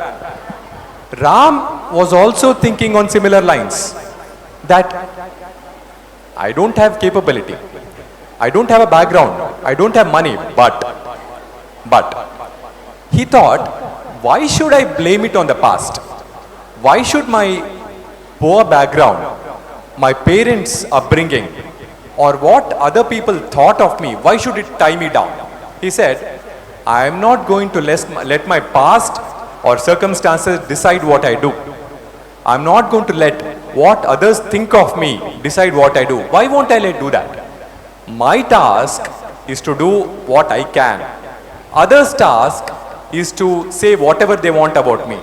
Ram was also thinking on similar lines that I don't have capability, I don't have a background, I don't have money, but he thought, why should I blame it on the past? Why should my poor background, my parents' upbringing, or what other people thought of me, why should it tie me down? He said, I am not going to let my past or circumstances decide what I do. I am not going to let what others think of me decide what I do. Why won't I do that? My task is to do what I can. Others' task is to say whatever they want about me.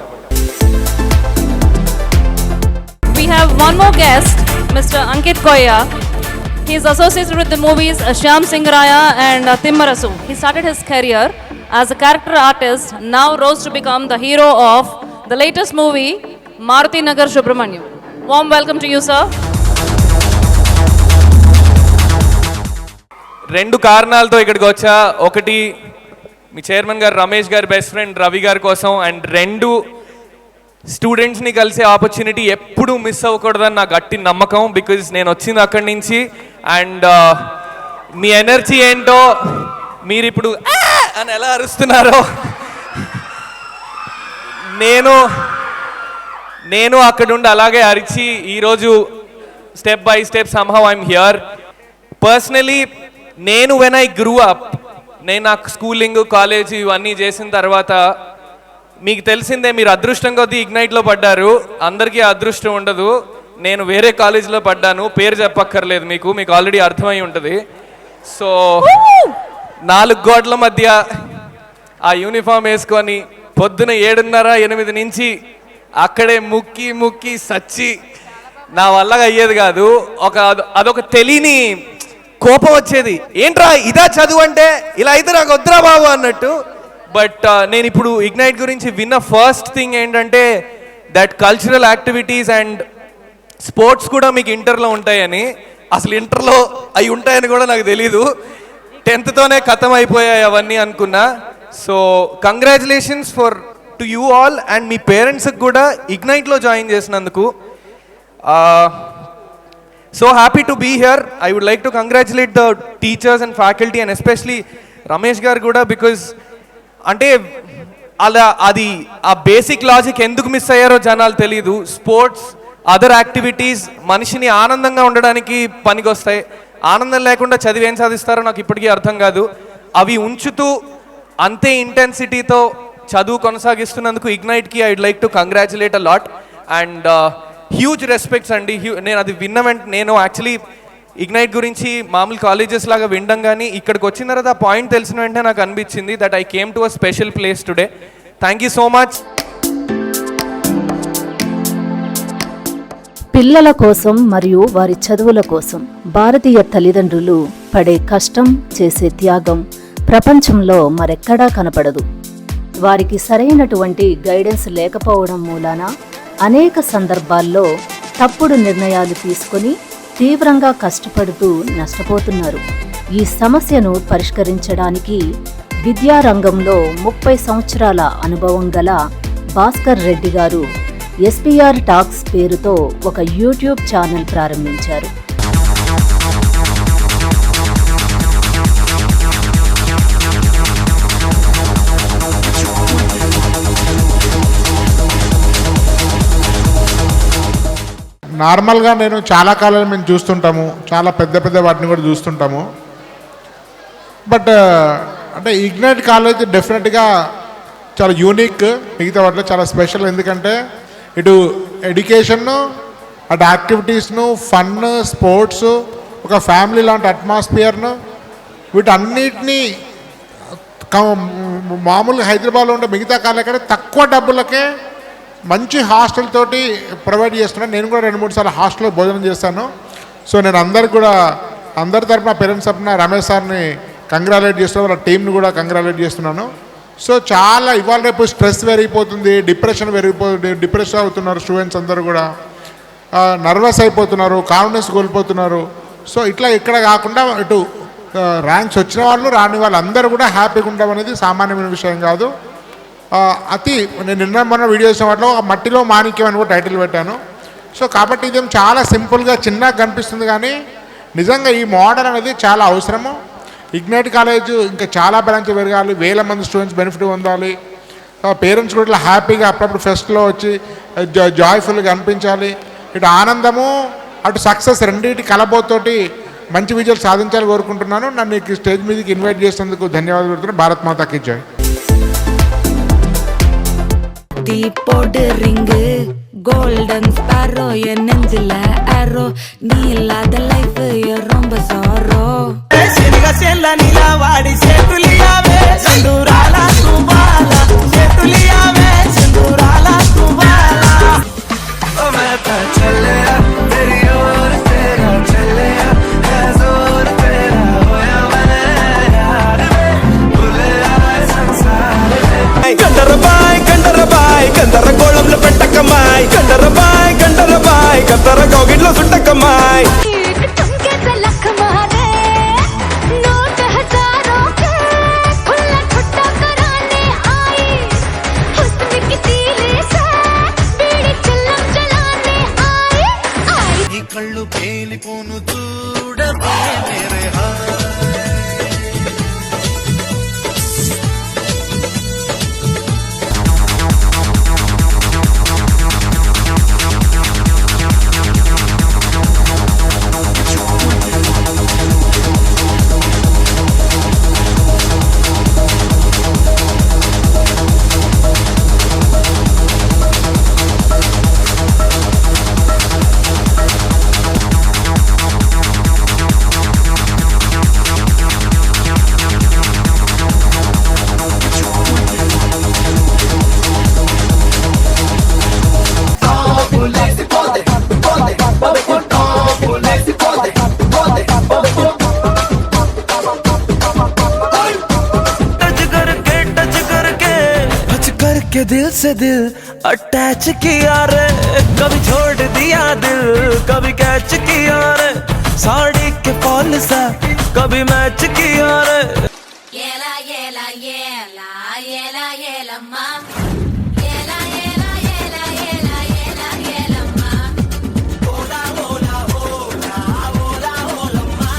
We have one more guest, Mr. Ankit Koya. He is associated with the movies Shyam Singh Raya and Timmarasu. He started his career as a character artist, now rose to become the hero of the latest movie, Maruti Nagar Subramaniam. Warm welcome to you, sir. రెండు కారణాలతో ఇక్కడికి వచ్చా. ఒకటి మీ chairman గారు రమేష్ గారి best friend Ravi గారి కోసం, and రెండు స్టూడెంట్స్ని కలిసే ఆపర్చునిటీ ఎప్పుడూ మిస్ అవ్వకూడదని నా గట్టి నమ్మకం. బికాజ్ నేను వచ్చింది అక్కడి నుంచి, అండ్ మీ ఎనర్జీ ఏంటో, మీరు ఇప్పుడు అని ఎలా అరుస్తున్నారో నేను అక్కడుండి అలాగే అరిచి ఈరోజు step by step somehow I'm here. Personally నేను వెన్ ఐ గ్రూ అప్, నేను నాకు స్కూలింగ్ కాలేజ్ ఇవన్నీ చేసిన తర్వాత మీకు తెలిసిందే, మీరు అదృష్టం కొద్దీ ఇగ్నైట్లో పడ్డారు. అందరికీ అదృష్టం ఉండదు. నేను వేరే కాలేజీలో పడ్డాను, పేరు చెప్పక్కర్లేదు, మీకు ఆల్రెడీ అర్థమై ఉంటుంది. సో 4 గోడల మధ్య ఆ యూనిఫామ్ వేసుకొని పొద్దున 7:30-8 నుంచి అక్కడే ముక్కి సచ్చి నా వల్ల అయ్యేది కాదు. అదొక తెలియని కోపం వచ్చేది, ఏంట్రా ఇదా చదువు అంటే, ఇలా అయితే నాకు వద్దురా బాబు అన్నట్టు. బట్ నేను ఇప్పుడు ఇగ్నైట్ గురించి విన్న ఫస్ట్ థింగ్ ఏంటంటే that cultural activities and sports కూడా మీకు ఇంటర్లో ఉంటాయని. అసలు ఇంటర్లో అవి ఉంటాయని కూడా నాకు తెలీదు. 10th ఖతం అయిపోయాయి అవన్నీ అనుకున్నా. So congratulations to you all, and మీ పేరెంట్స్కి కూడా ఇగ్నైట్లో జాయిన్ చేసినందుకు. So happy to be here. I would like to congratulate the teachers and faculty, and especially Ramesh garu kuda, because ante అది ఆ బేసిక్ లాజిక్ ఎందుకు మిస్ అయ్యారో జనాలు తెలీదు. స్పోర్ట్స్, అదర్ యాక్టివిటీస్ మనిషిని ఆనందంగా ఉండడానికి పనికొస్తాయి. ఆనందం లేకుండా చదివి ఏం సాధిస్తారో నాకు ఇప్పటికీ అర్థం కాదు. అవి ఉంచుతూ అంతే ఇంటెన్సిటీతో చదువు కొనసాగిస్తున్నందుకు ఇగ్నైట్కి I would like to congratulate a lot, and huge respects అండి. నేను అది విన్న వెంటనే, నేను యాక్చువల్లీ ఇగ్నైట్ గురించి మామూలు కాలేజెస్ లాగా వినడం కానీ ఇక్కడికి వచ్చిన తర్వాత ఆ పాయింట్ తెలిసిన వెంటనే నాకు అనిపించింది that I came to a special place today. Thank you so much. పిల్లల కోసం మరియు వారి చదువుల కోసం భారతీయ తల్లిదండ్రులు పడే కష్టం, చేసే త్యాగం ప్రపంచంలో మరెక్కడా కనపడదు. వారికి సరైనటువంటి గైడెన్స్ లేకపోవడం మూలాన అనేక సందర్భాల్లో తప్పుడు నిర్ణయాలు తీసుకొని తీవ్రంగా కష్టపడుతూ నష్టపోతున్నారు. ఈ సమస్యను పరిష్కరించడానికి విద్యారంగంలో 30 సంవత్సరాల అనుభవం గల భాస్కర్ రెడ్డి గారు ఎస్పీఆర్ టాక్స్ పేరుతో ఒక యూట్యూబ్ ఛానల్ ప్రారంభించారు. నార్మల్గా నేను చాలా కాలం మేము చూస్తుంటాము, చాలా పెద్ద వాటిని కూడా చూస్తుంటాము. బట్ అంటే ఇగ్నైట్ కాలేజ్ డెఫినెట్గా చాలా యూనిక్, మిగతా వాటిలో చాలా స్పెషల్. ఎందుకంటే ఇటు ఎడ్యుకేషన్ను, అటు యాక్టివిటీస్ను, ఫన్, స్పోర్ట్స్, ఒక ఫ్యామిలీ లాంటి అట్మాస్ఫియర్ను, వీటన్నిటినీ మామూలుగా హైదరాబాద్లో ఉండే మిగతా కాలేజ్ కంటే తక్కువ డబ్బులకే మంచి హాస్టల్ తోటి ప్రొవైడ్ చేస్తున్నాను. నేను కూడా 2-3 సార్లు హాస్టల్లో భోజనం చేస్తాను. సో నేను అందరికి కూడా అందరి తరఫున పేరెంట్స్ తరఫున రమేష్ సార్ని కంగ్రాచులేట్ చేస్తున్నాను, వాళ్ళ టీంని కూడా కంగ్రాచులేట్ చేస్తున్నాను. సో చాలా ఇవాళ రేపు స్ట్రెస్ పెరిగిపోతుంది, డిప్రెషన్ అవుతున్నారు స్టూడెంట్స్ అందరూ కూడా, నర్వస్ అయిపోతున్నారు, కాన్ఫిడెన్స్ కోల్పోతున్నారు. సో ఇట్లా ఇక్కడ కాకుండా ఇటు ర్యాంక్స్ వచ్చిన వాళ్ళు రాని వాళ్ళు అందరూ కూడా హ్యాపీగా ఉండడం అనేది సామాన్యమైన విషయం కాదు. నేను నిన్న మొన్న వీడియో చేసిన వాటిలో మట్టిలో మాణిక్యం అని కూడా టైటిల్ పెట్టాను. సో కాబట్టి ఇదేం చాలా సింపుల్గా చిన్నగా కనిపిస్తుంది, కానీ నిజంగా ఈ మోడల్ అనేది చాలా అవసరము. ఇగ్నైట్ కాలేజ్ ఇంకా చాలా బ్రాంచ్ పెరగాలి, వేల మంది స్టూడెంట్స్ బెనిఫిట్ పొందాలి, పేరెంట్స్ కూడా ఇట్లా హ్యాపీగా అప్పుడప్పుడు ఫెస్ట్లో వచ్చి జాయ్ఫుల్గా అనిపించాలి. ఇటు ఆనందము అటు సక్సెస్ రెండింటి కలబోతోటి మంచి విజయాలు సాధించాలని కోరుకుంటున్నాను. నన్ను ఈ స్టేజ్ మీదకి ఇన్వైట్ చేసినందుకు ధన్యవాదాలు పెడుతున్నాను. భారత్ మాతాకి జై. போடு ரிங்கு கோல்டன் ஸ்பாரோ என் நெஞ்சில ஆரோ நீ இல்லாத லைஃப் ரொம்ப சாரோ నిలవాడి చేతులియావే సింధూరాల తువాల చేతులియావే సింధూరాల తువాల ఓ మేతా చల్లయా तेरी ओर तेरा चलया है जोर तेरा होया मैं यार भूले आए संसार में గండరబాయ్ గందరగోళంలో పెట్టకమాయ్ గండరబాయ్ గందర గోగిట్లో సుట్టకమాయ్ కళ్ళు పేలిపోను చూడబే మేరే दिल से दिल अटैच किया रे कभी छोड़ दिया दिल कभी कैच किया रे साड़ी के फॉल सा कभी मैच किया रे येला येला येला येला येला मा येला येला येला येला येला येला मा ओला ओला ओला ओला ओला मा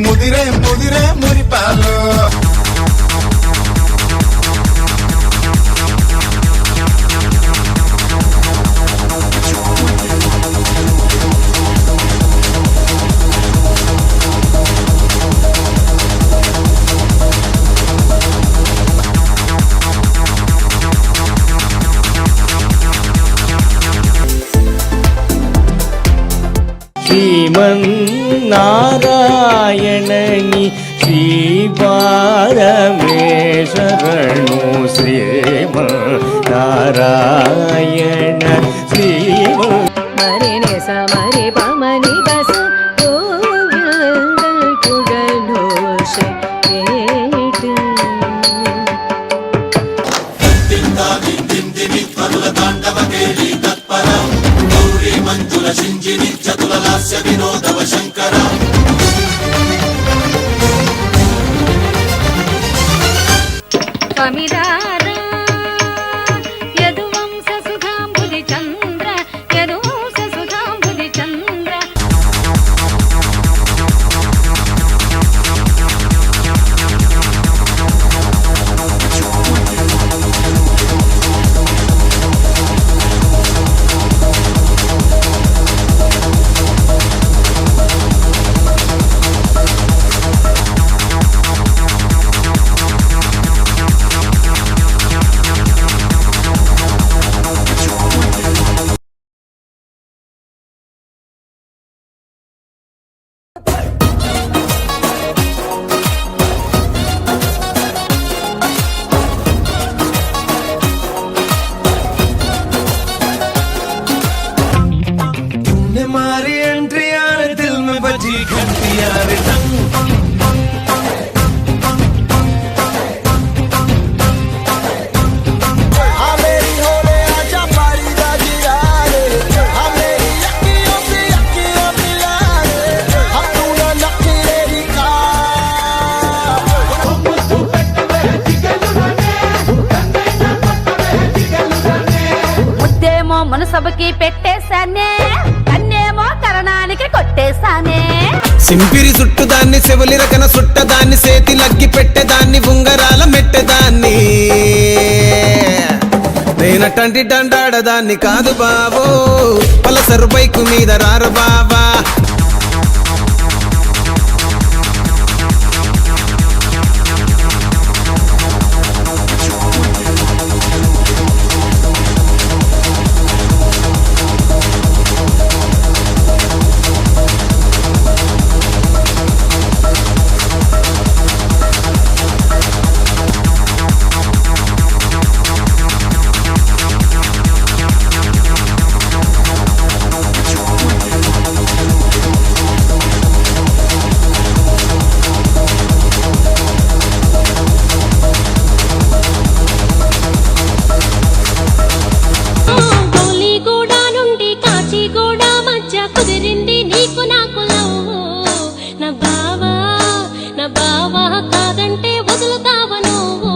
ముదిరే ముదిరే మురిపాలు శ్రీమన్నారాయణని శ్రీపాదమేశ్వరణు శ్రీమన్నారాయణ శ్రీమ మరే నేస మరే పమని బస கோவில்கள் புகழோஷ கேட்டு స్వామిదార యదువంశ సుధాంబుది చంద్ర యదువంశ సుధాంబుది చంద్ర तूने मारी एंट्री यार दिल में बजी घंटी यार टंग ముద్దేమో మనసభకి పెట్టేశానే కన్నేమో కరణానికి కొట్టేశానే సింపిరి చుట్టు దాన్ని చెవులి రకన సుట్టదాన్ని సేతి లగ్గి పెట్టేదాన్ని ఉంగరాల మెట్టేదాన్ని నేనటంటి డండాడదాన్ని కాదు బావో పలసరు బైకు మీద రారు బావా గోలిగూడ నుండి కాచిగూడ మధ్య కుదిరింది నీకు నాకు లవ్వు. నా బావా కాదంటే వదులుతావా నువ్వు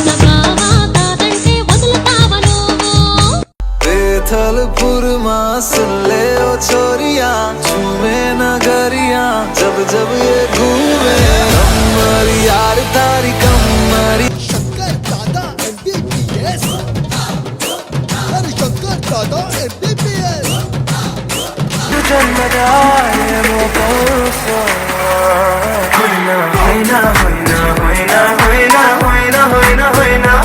నా బావా కాదంటే వదులుతావా నువ్వు बेथलपुर माँ सुन ले ओ छोरिया झूमे नगरिया जब जब ये घूमे कमरी यार तारी कमरी शंकर दादा MBBS अरे शंकर दादा MBBS जन्म जाए मोकोसो होइना होइना होइना होइना होइना होइना होइना होइना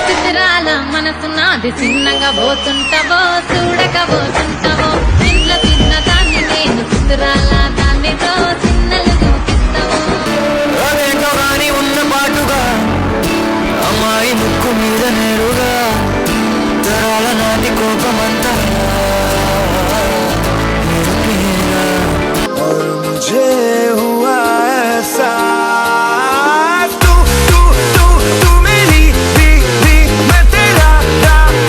చిత్రాల మనసు నాది చిన్నగా పోతుంటావో చూడకపోతుంటావో ఇంట్లో తిన్న దాన్ని నేను చిత్రాల దాన్నితో చిన్నలు చూపిస్తావో అదేంటో గాని ఉన్న పాటుగా అమ్మాయి ముక్కు మీద నేరుగా తరాల నాటి కోపమంతా నిరుపేగా. और मुझे हुआ ऐसा तू मेरी भी मैं तेरा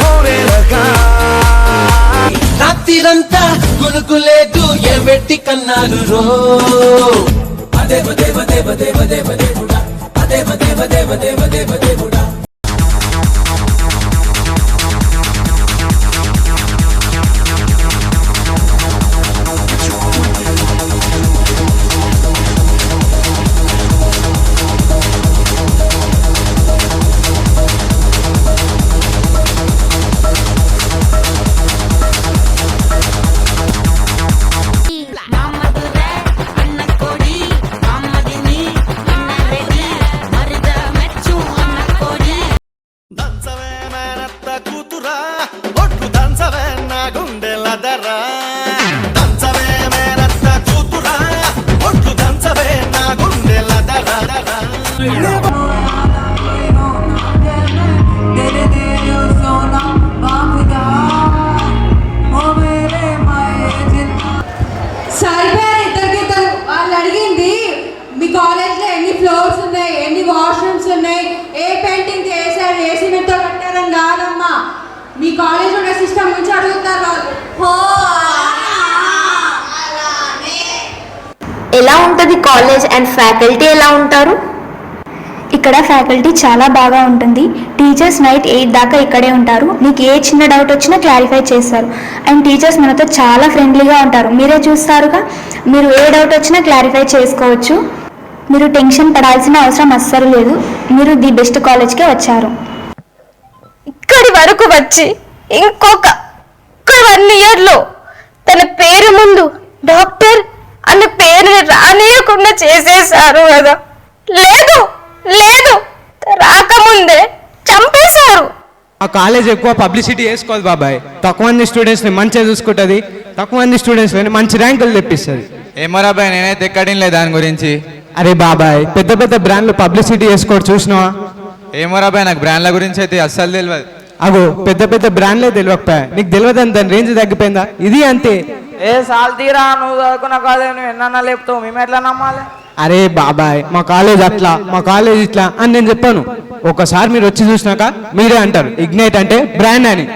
होने लगा రాత్రిరంతా గునుకులేదు ఏ వెట్టి కన్నాను రో అదే బదే బదే బదే బదే బదే బుడా అదే బదే బదే బదే బదే బదే బుడా దంచవే నా గుండెలదరా దంచవే మేనత్త కూతురా ఒట్లు దంచవే నా గుండెలదరా సరిపోయారు ఇద్దరికిద్దరు. వాళ్ళు అడిగింది మీ కాలేజ్లో ఎన్ని ఫ్లోర్స్ ఉన్నాయి, ఎన్ని వాష్రూమ్స్ ఉన్నాయి, ఏ పెయింటింగ్ చేశారు, ఏ సిమెంట్తో కట్టారని కాదమ్మా, మీ కాలేజ్ ఉన్న సిస్టమ్ నుంచి అడుగుతారు వాళ్ళు. ఎలా ఉంటుంది కాలేజ్ అండ్ ఫ్యాకల్టీ ఎలా ఉంటారు? ఇక్కడ ఫ్యాకల్టీ చాలా బాగా ఉంటుంది. టీచర్స్ నైట్ 8 దాకా ఇక్కడే ఉంటారు. మీకు ఏ చిన్న డౌట్ వచ్చినా క్లారిఫై చేస్తారు. అండ్ టీచర్స్ మనతో చాలా ఫ్రెండ్లీగా ఉంటారు. మీరే చూస్తారుగా, మీరు ఏ డౌట్ వచ్చినా క్లారిఫై చేసుకోవచ్చు. మీరు టెన్షన్ పడాల్సిన అవసరం అస్సలు లేదు. మీరు ది బెస్ట్ కాలేజ్కే వచ్చారు. ఇక్కడి వరకు వచ్చి ఇంకొక 1 ఇయర్లో తన పేరు ముందు డాక్టర్ అన్న పేరుని రానియకుండా చేసేసారు కదా. లేదు లేదు రాకముందే చంపేశారు. ఆ కాలేజ్ ఎక్కువ పబ్లిసిటీ చేసుకోదు బాబాయ్. తక్కువ మంది స్టూడెంట్స్ని మంచిగా చూసుకుంటుంది, తక్కువ మంది స్టూడెంట్స్ని మంచి ర్యాంకులు తెప్పిస్తుంది. ఏమో రాబాయ్, నేనైతే ఎక్కడిలే దాని గురించి. అరే బాబాయ్, పెద్ద పెద్ద బ్రాండ్లు పబ్లిసిటీ చేసుకోవడం చూసినావా? ఏమో రాబాయ్, నాకు బ్రాండ్ల గురించి అయితే అస్సలు తెలియదు. అగో పెద్ద పెద్ద బ్రాండ్లే తెలియకపోయా, నీకు తెలియదని దాని రేంజ్ తగ్గిపోయిందా? ఇది అంతే. ఏ సాల్ తీరా, నువ్వు చదువుకున్న కాలేజ్ నువ్వు ఎన్న లేపుతావు, మేము ఎట్లా నమ్మాలి? అరే బాబాయ్, మా కాలేజ్ అట్లా, మా కాలేజ్ ఇట్లా అని నేను చెప్పాను. ఒకసారి మీరు వచ్చి చూసినాక మీరే అంటారు ఇగ్నైట్ అంటే బ్రాండ్ అని.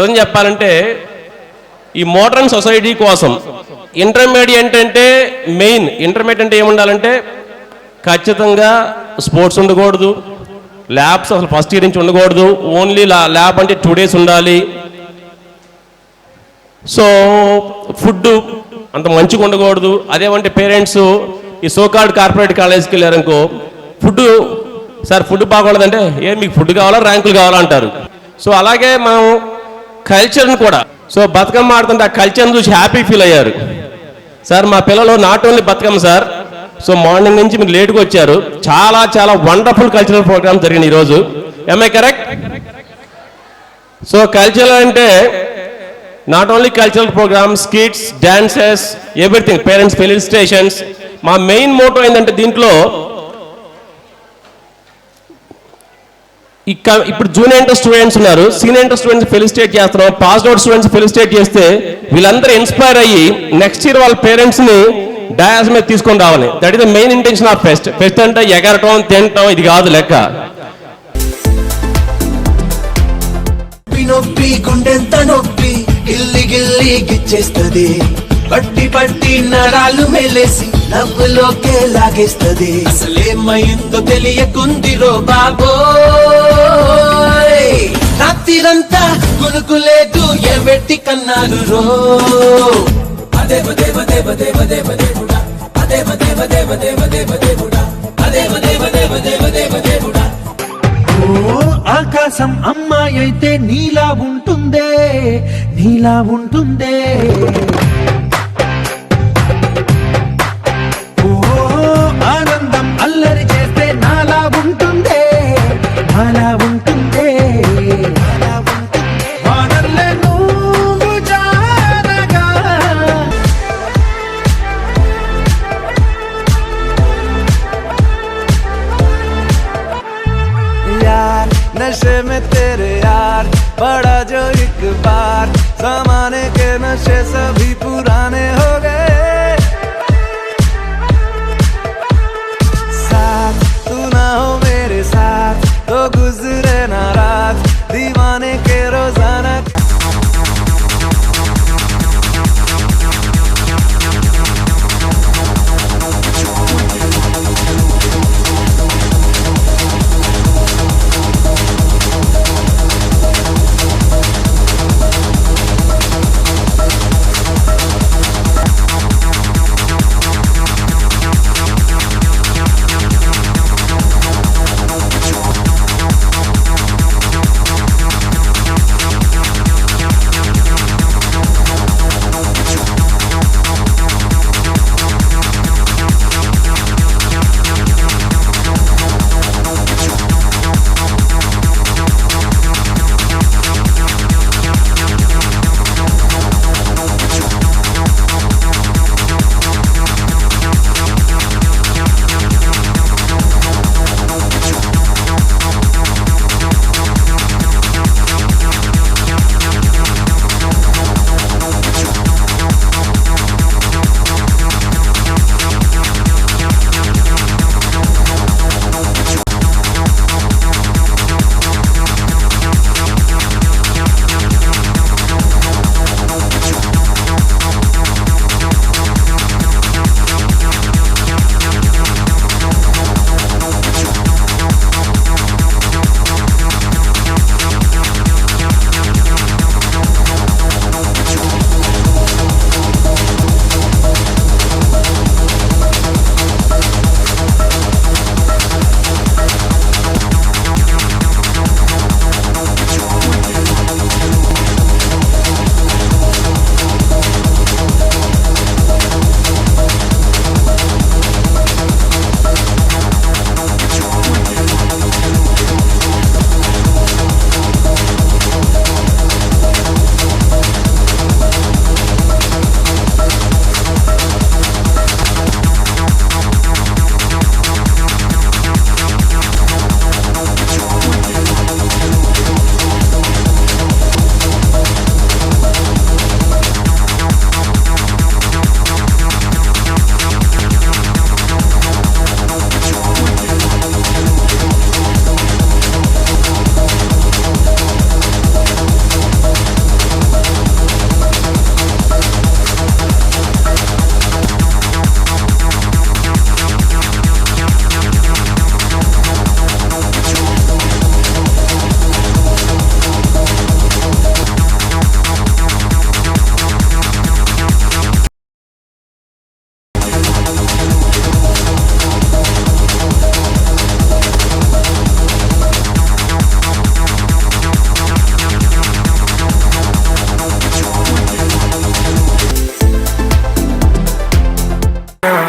ఏం చెప్పాలంటే ఈ మోడర్న్ సొసైటీ కోసం ఇంటర్మీడియట్ అంటే మెయిన్. ఇంటర్మీడియట్ అంటే ఏముండాలంటే ఖచ్చితంగా స్పోర్ట్స్ ఉండకూడదు, ల్యాబ్స్ అసలు ఫస్ట్ ఇయర్ నుంచి ఉండకూడదు, ఓన్లీ ల్యాబ్ అంటే 2 days ఉండాలి. సో ఫుడ్ అంత మంచిగా ఉండకూడదు. అదేమంటే పేరెంట్స్ ఈ సోకాల్డ్ కార్పొరేట్ కాలేజ్కి వెళ్ళారనుకో, ఫుడ్ సార్ ఫుడ్ బాగోలేదంటే ఏ మీకు ఫుడ్ కావాలా ర్యాంకులు కావాలా అంటారు. సో అలాగే మనం కల్చర్ని కూడా, సో బతుకమ్మ ఆడుతుంటే ఆ కల్చర్ని చూసి హ్యాపీ ఫీల్ అయ్యారు. సార్ మా పిల్లలు not only Bathukamma sir, so morning నుంచి మీరు లేట్గా వచ్చారు, చాలా చాలా వండర్ఫుల్ కల్చరల్ ప్రోగ్రామ్స్ జరిగినాయి ఈరోజు. am I correct? So cultural అంటే not only cultural programmes, skits, dances, everything, parents felicitations. మా మెయిన్ మోటో ఏంటంటే దీంట్లో ఇప్పుడు జూనియర్ ఇంటర్ స్టూడెంట్స్ ఉన్నారు, సీనియర్ ఇంటర్ స్టూడెంట్స్ ఫెలిసిటేట్ చేస్తున్నాం, పాస్ అవుట్ స్టూడెంట్స్ ఫెలిసిటేట్ చేస్తే వీళ్ళందరూ ఇన్స్పైర్ అయ్యి నెక్స్ట్ ఇయర్ వాళ్ళ పేరెంట్స్ని డయాస్ మీద తీసుకొని రావాలి. That is the main intention of pest. Pest అంటే ఎగరటం తినటం ఇది కాదు లెక్క. నొప్పి గుండెంత నొప్పి గిల్లి గిల్లి గిచ్చేస్తది, పట్టి పట్టి నరాలు మెలేసి నవ్వులోకే లాగేస్తది. అసలేమైందో తెలియకుందిరో బాబోయ్, రాత్రిరంతా కునుకులేదు ఎవెట్టి కన్నారు రో. అదే బదే బదే బదే బదే బదే బుడా, అదే బదే బదే బదే బదే బదే బుడా, అదే బదే బదే బదే బదే బదే బుడా. ఆకాశం అమ్మాయి అయితే నీలా ఉంటుందే, నీలా ఉంటుందే. ఓ ఆనందం అల్లరి చేస్తే నాలా ఉంటుందే, నాలా ఉంటుందే. వానల్లే నువ్వు జారగా. यार नशे में तेरे यार बड़ा जो एक बार, जमाने के नशे सभी पुराने हो गए. साथ तू ना हो मेरे साथ तो गुजरे ना रात, दीवाने के रोजाना.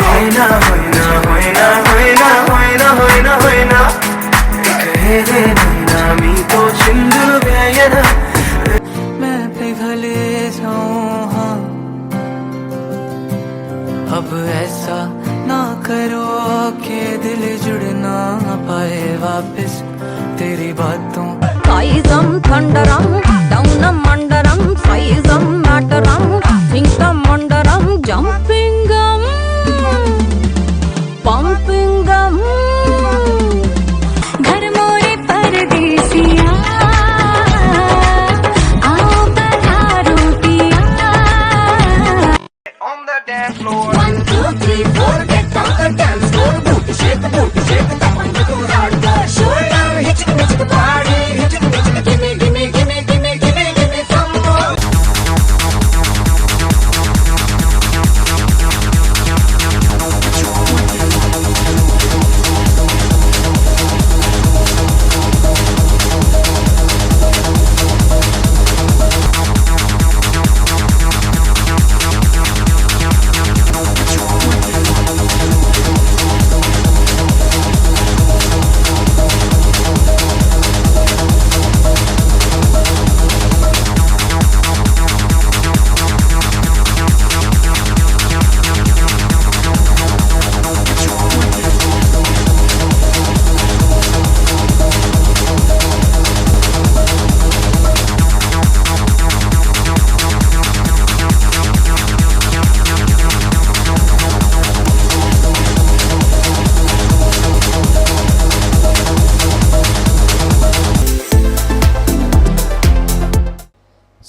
होइना होइना होइना होइना होइना होइना होइना कहे नैना मी तो చిందులు వేయనా मैं पिघले जाऊं हाँ अब ऐसा ना करो कि दिल जुड़ ना पाए वापस तेरी बातों Faizam thunderam, downam mandaram, faizam mataram, thinkam mandaram, jumpingam, pumpingam. घर मोरे परदेसिया, आओ पधारो पिया. on the dance floor 1, 2, 3, 4, get on the dance floor. Booty shake, tap on the ground, the shoulder, hit the body.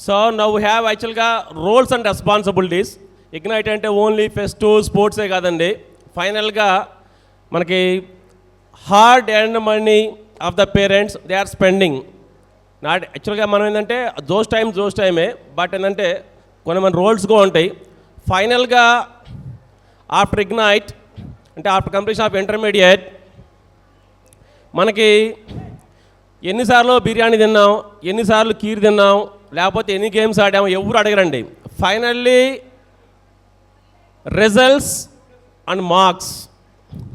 So now we have యాక్చువల్గా roles and responsibilities. Ignite అంటే only fest స్పోర్ట్సే కాదండి, ఫైనల్గా మనకి hard and money of the parents they are spending. Not యాక్చువల్గా మనం ఏంటంటే జోష్ టైమే, బట్ ఏంటంటే కొన్ని రోల్స్ కూడా ఉంటాయి. ఫైనల్గా ఆఫ్టర్ ఇగ్నైట్ అంటే ఆఫ్టర్ కంప్లీషన్ ఆఫ్ ఇంటర్మీడియట్ మనకి ఎన్నిసార్లు బిర్యానీ తిన్నాం, ఎన్నిసార్లు కీర్ తిన్నాం, లేకపోతే ఎన్ని గేమ్స్ ఆడాము ఎవరు అడగరండి. Finally results and marks.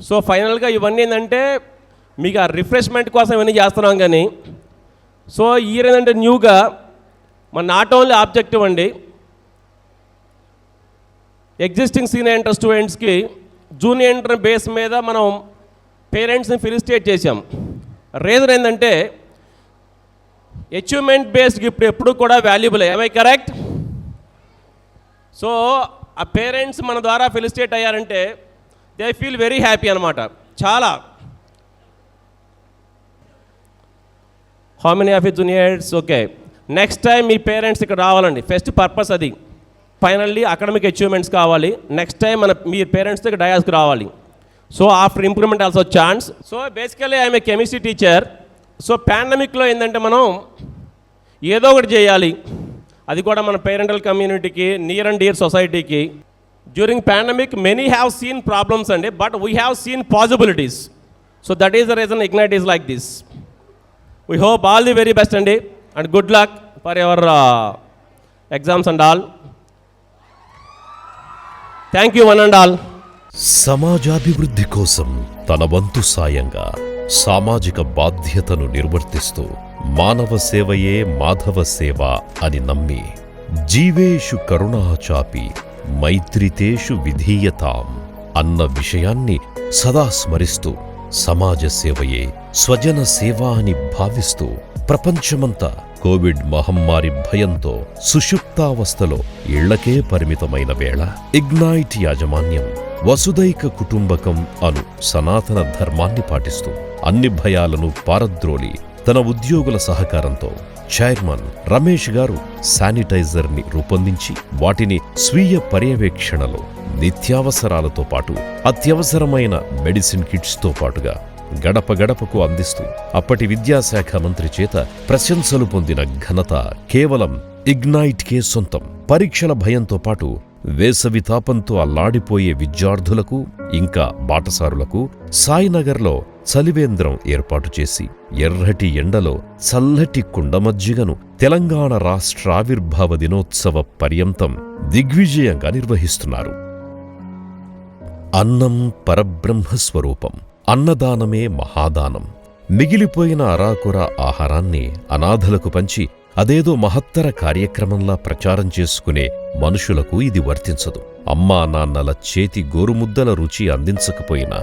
So ఫైనల్గా ఇవన్నీ ఏంటంటే మీకు ఆ రిఫ్రెష్మెంట్ కోసం ఇవన్నీ చేస్తున్నాం. కానీ సో ఇయర్ ఏంటంటే న్యూగా మన నాట్ ఓన్లీ ఆబ్జెక్టివ్ అండి, ఎగ్జిస్టింగ్ సీనియర్ ఇంటర్ స్టూడెంట్స్కి జూనియర్ ఇంటర్ బేస్ మీద మనం పేరెంట్స్ని ఫెలిసిటేట్ చేసాం. రీజన్ ఏంటంటే అచీవ్మెంట్ బేస్డ్ గిఫ్ట్ ఎప్పుడు కూడా వాల్యుబుల్. I correct? సో ఆ పేరెంట్స్ మన ద్వారా ఫెలిసిటేట్ అయ్యారంటే దే ఫీల్ వెరీ హ్యాపీ అనమాట. చాలా. How many of you juniors? Okay, next time మీ పేరెంట్స్ ఇక్కడ రావాలండి. ఫస్ట్ పర్పస్ అది. ఫైనల్లీ అకాడమిక్ అచీవ్మెంట్స్ కావాలి. నెక్స్ట్ టైం మీ పేరెంట్స్తో ఇక్కడ డయాస్కి రావాలి. So after improvement also chance. So basically I'm a chemistry teacher. So పాండమిక్లో ఏంటంటే మనం ఏదో ఒకటి చేయాలి, అది కూడా మన పేరెంటల్ కమ్యూనిటీకి, నియర్ అండ్ డియర్ సొసైటీకి. During pandemic many have seen problems అండి, but we have seen possibilities. So that is the reason Ignite is like this. We hope all the very best అండి, and good luck for your exams and all. Thank you one and all. సమాజాభివృద్ధి కోసం తన వంతు సాయంగా సామాజిక బాధ్యతను నిర్వర్తిస్తూ మానవ సేవయే మాధవ సేవ అని నమ్మి జీవేషు కరుణాచాపి మైత్రితేషు విధీయతాం అన్న విషయాన్ని సదా స్మరిస్తూ సమాజ సేవయే స్వజన సేవ అని భావిస్తూ ప్రపంచమంతా కోవిడ్ మహమ్మారి భయంతో సుషుప్తావస్థలో ఇళ్లకే పరిమితమైన వేళ ఇగ్నైట్ యాజమాన్యం వసుదైక కుటుంబకం అను సనాతన ధర్మాన్ని పాటిస్తూ అన్ని భయాలను పారద్రోలి తన ఉద్యోగుల సహకారంతో చైర్మన్ రమేష్ గారు శానిటైజర్ని రూపొందించి వాటిని స్వీయ పర్యవేక్షణలో నిత్యావసరాలతో పాటు అత్యవసరమైన మెడిసిన్ కిట్స్తో పాటుగా గడప గడపకు అందిస్తూ అప్పటి విద్యాశాఖ మంత్రి చేత ప్రశంసలు పొందిన ఘనత కేవలం ఇగ్నైట్కే సొంతం. పరీక్షల భయంతో పాటు వేసవి తాపంతో అల్లాడిపోయే విద్యార్థులకు ఇంకా బాటసారులకు సాయినగర్లో చలివేంద్రం ఏర్పాటు చేసి ఎర్రటి ఎండలో చల్లటి కుండమజ్జిగను తెలంగాణ రాష్ట్ర ఆవిర్భావ దినోత్సవ పర్యంతం దిగ్విజయంగా నిర్వహిస్తున్నారు. అన్నం పరబ్రహ్మస్వరూపం. అన్నదానమే మహాదానం. మిగిలిపోయిన అరాకొర ఆహారాన్ని అనాథలకు పంచి అదేదో మహత్తర కార్యక్రమంలా ప్రచారం చేసుకునే మనుషులకు ఇది వర్తించదు. అమ్మా నాన్నల చేతి గోరుముద్దల రుచి అందించకపోయినా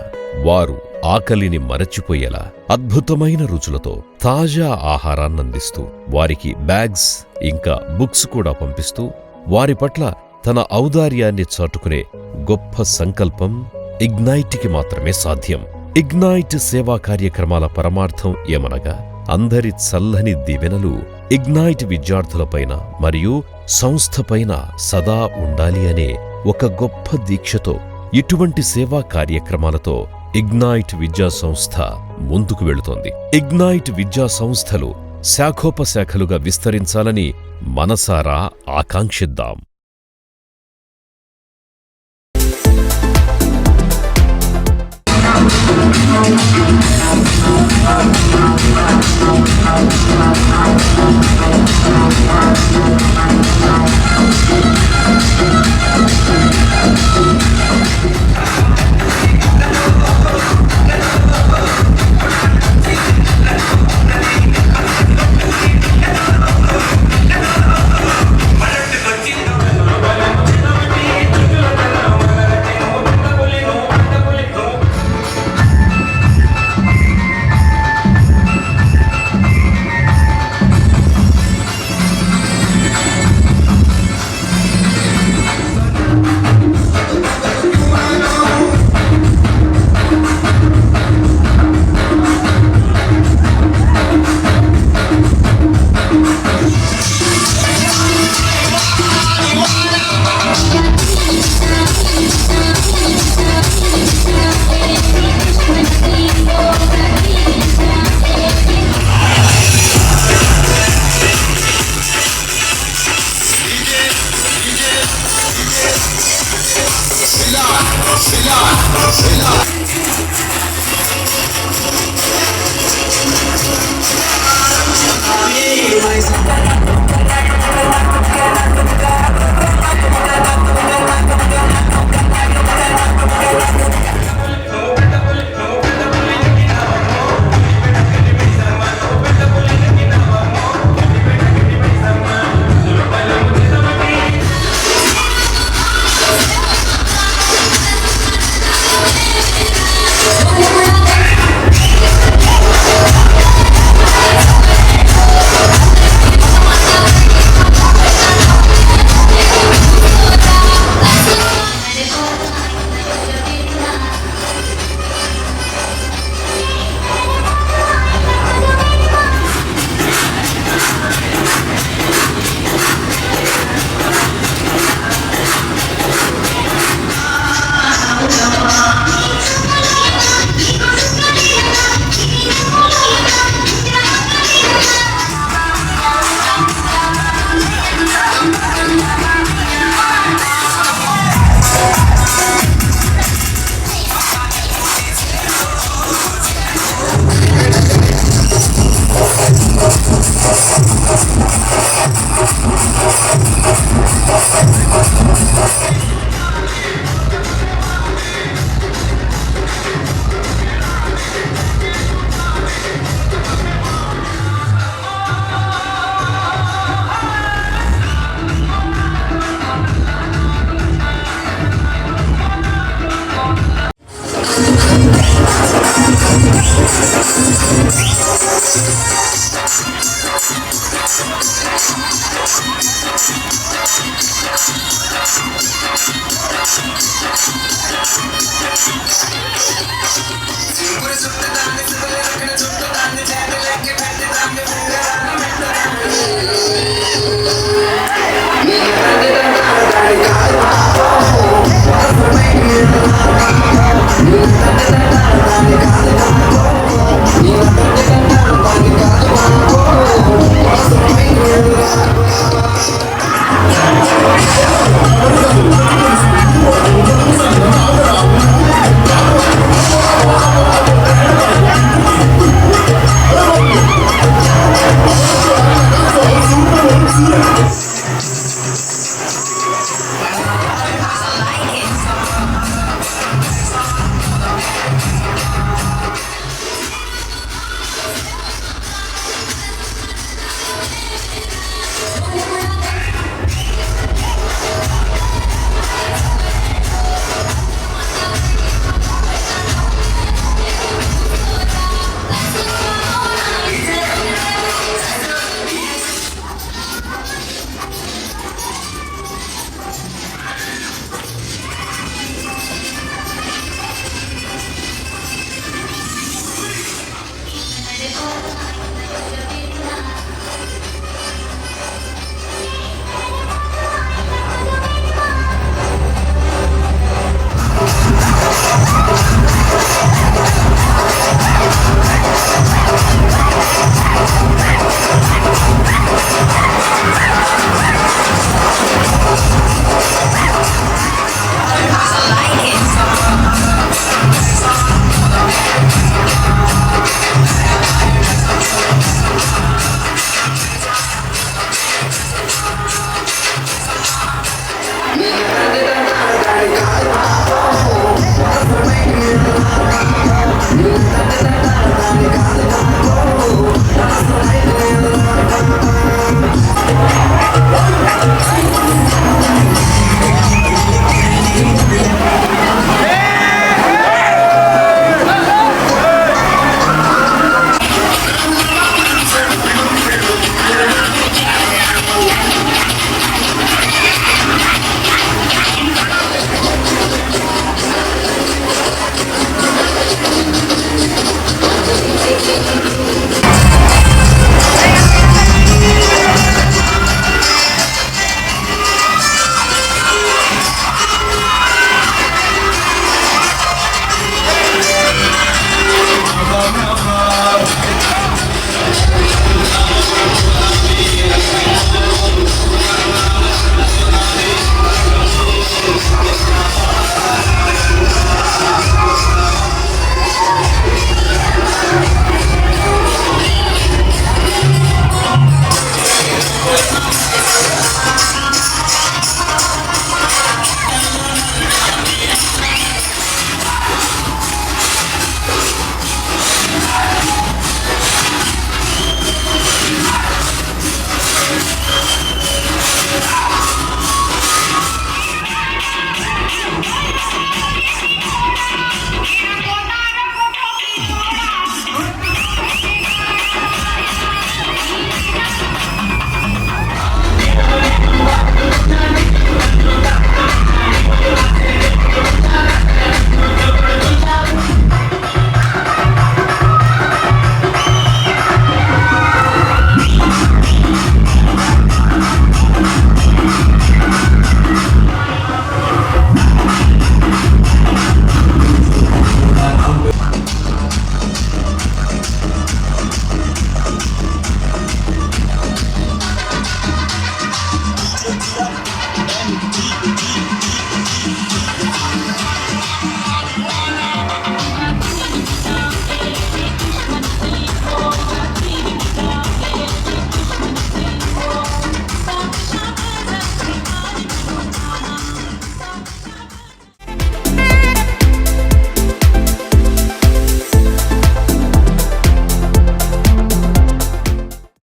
వారు ఆకలిని మరచిపోయేలా అద్భుతమైన రుచులతో తాజా ఆహారాన్నందిస్తూ వారికి బ్యాగ్స్ ఇంకా బుక్స్ కూడా పంపిస్తూ వారి పట్ల తన ఔదార్యాన్ని చాటుకునే గొప్ప సంకల్పం ఇగ్నైట్కి మాత్రమే సాధ్యం. ఇగ్నైట్ సేవా కార్యక్రమాల పరమార్థం ఏమనగా అందరి చల్లని దీవెనలు ఇగ్నైట్ విద్యార్థులపైన మరియు సంస్థపైన సదా ఉండాలి అనే ఒక గొప్ప దీక్షతో ఇటువంటి సేవా కార్యక్రమాలతో ఇగ్నైట్ విద్యా సంస్థ ముందుకు వెళుతోంది. ఇగ్నైట్ విద్యా సంస్థలు శాఖోపశాఖలుగా విస్తరించాలని మనసారా ఆకాంక్షిద్దాం.